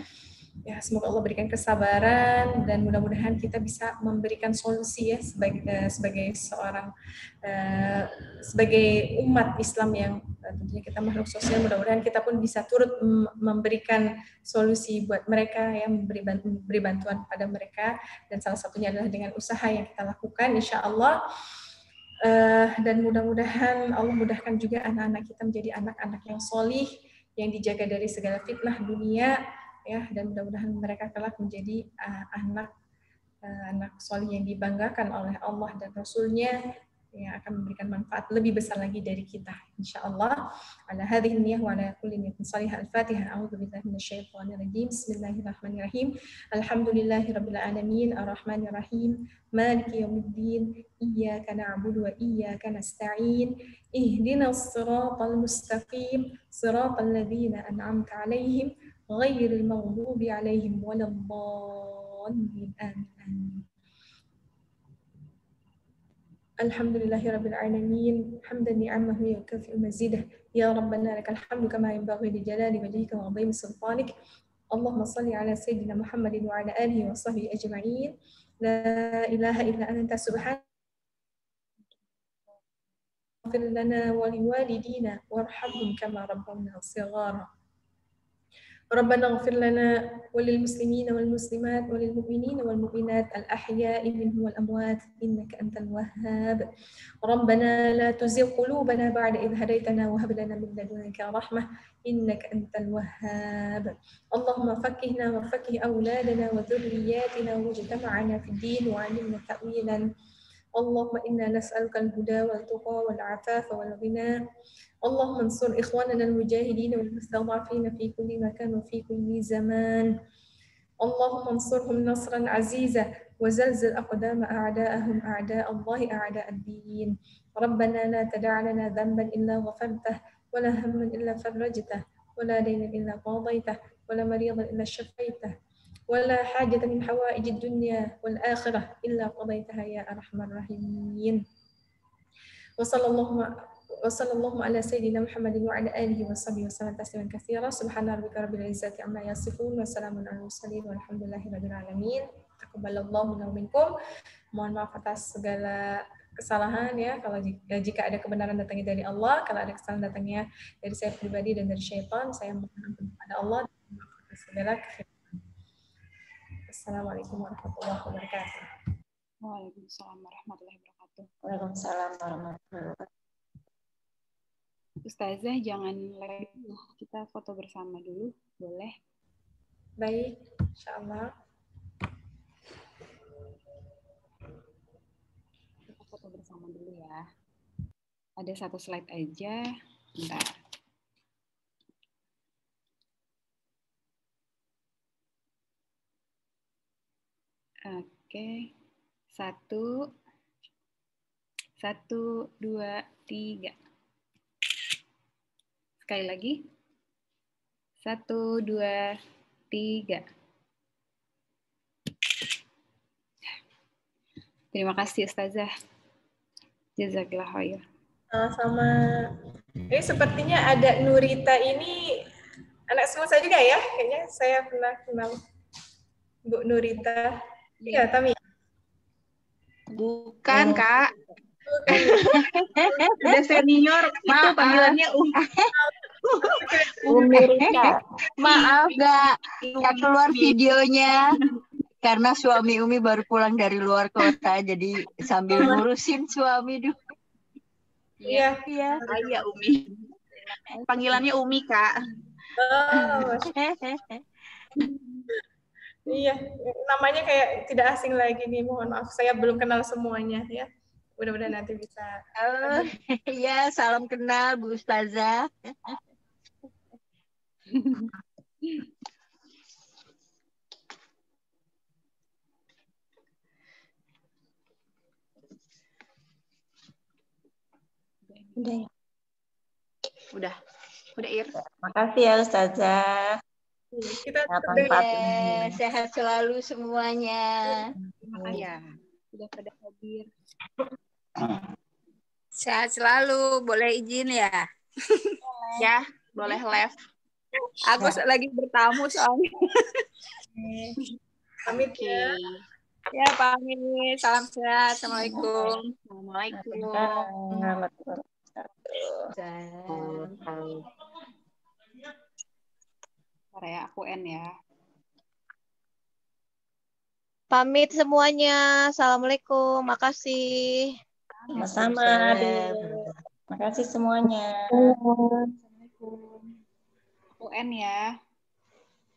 Ya, semoga Allah berikan kesabaran dan mudah-mudahan kita bisa memberikan solusi ya sebagai umat Islam yang tentunya kita makhluk sosial, mudah-mudahan kita pun bisa turut memberikan solusi buat mereka, yang beri bantuan pada mereka, dan salah satunya adalah dengan usaha yang kita lakukan insya Allah. Dan mudah-mudahan Allah mudahkan juga anak-anak kita menjadi anak-anak yang solih, yang dijaga dari segala fitnah dunia, ya, dan mudah-mudahan mereka kelak menjadi anak solih yang dibanggakan oleh Allah dan Rasul-Nya, yang akan memberikan manfaat lebih besar lagi dari kita insyaallah. Ala hadhihi niyyah wa ala kulli niyyatin salihah. Al-Fatihah. A'udzu billahi minasyaitonir rajim. Bismillahirrahmanirrahim. Alhamdulillahirabbil alamin, arrahmanir rahim, maliki yaumiddin, iyyaka na'budu wa iyyaka nasta'in, ihdinas siratal mustaqim, siratal ladzina an'amta 'alaihim ghairil maghdubi 'alaihim waladdallin. Amin. Alhamdulillahirabbil alamin, hamdan ni'amahu yukafi'u mazidah. Ya Rabbana lakal hamdu kama yanbaghi li jalali wajhika wa 'azimi sultanik. Allahumma shalli ala sayyidina Muhammadin wa ala alihi wa sahbihi ajma'in. La ilaha illa anta subhanaka ighfir lana wa liwalidina warhamhum kama rabbawna shighara. ربنا اغفر لنا وللمسلمين والمسلمات وللمؤمنين والمؤمنات الأحياء منهم والأموات إنك أنت الوهاب. ربنا لا تزغ قلوبنا بعد إذ هديتنا وهب لنا من لدنك رحمة إنك أنت الوهاب. اللهم فكهنا وفكه أولادنا وذرياتنا واجتمعنا في الدين وعلمنا تأويلا. اللهم إنا نسألك الهدى والتقى والعفاف والغنى. اللهم انصر إخواننا المجاهدين والمستضعفين في كل مكان وفي كل زمان. اللهم انصرهم نصرا عزيزا وزلزل أقدام أعداءهم أعداء الله أعداء الدين. ربنا لا تدع لنا ذنبا إلا غفرته ولا هما إلا فرجته ولا دينا إلا قضيته ولا مريضا إلا شفيته ولا حاجة من حوائج الدنيا والآخرة إلا قضيتها يا أرحم الراحمين. وصلى الله على سيدنا محمد وعلى آله وصحبه وسلم تسليما كثيرا. سبحان ربك رب العزة عما يصفون وسلام على المرسلين والحمد لله رب العالمين. Taqabbalallahu minna wa minkum. Mohon maaf atas segala kesalahan ya, kalau jika ada kebenaran datangnya dari Allah, kalau ada kesalahan datangnya dari saya pribadi dan dari syaitan, saya mohon ampun kepada Allah dan maaf atas segala kekhilafan. Assalamualaikum warahmatullahi wabarakatuh. Waalaikumsalam warahmatullahi wabarakatuh. Waalaikumsalam warahmatullahi wabarakatuh. Ustazah, jangan live, kita foto bersama dulu, boleh? Baik, insyaallah. Kita foto bersama dulu ya. Ada satu slide aja, bentar. Oke, 1, 2, 3. Sekali lagi. 1, 2, 3. Terima kasih Ustazah. Jazakillah khair. Sama. Ini sepertinya ada Nurita ini Anak semua juga ya, kayaknya saya pernah kenal Bu Nurita. Iya, Tami. Bukan, Kak. Bukan. Udah senior, itu panggilannya Umi Rika. Maaf nggak keluar videonya karena suami Umi baru pulang dari luar kota, jadi sambil ngurusin suami dulu. Iya. Iya. Iya, Umi. Panggilannya Umi, Kak. Oh, iya, namanya kayak tidak asing lagi nih. Mohon maaf, saya belum kenal semuanya ya. Mudah-mudahan nanti bisa. Oh, ya, salam kenal Bu Ustazah. Udah ya. Udah, Ir. Makasih ya Ustazah. Kita Sehat selalu semuanya. Terima kasih Iya. sudah pada hadir. Sehat selalu. Boleh izin ya? Ya, boleh live. Aku lagi bertamu soalnya. pamit Oke. ya. Ya, pamit. Salam sehat. Assalamualaikum. Assalamualaikum. Bentar ya, aku end ya. Pamit semuanya. Assalamualaikum. Makasih. Sama-sama. Makasih semuanya. Aku end ya.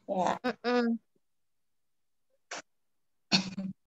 Ya. Mm-mm.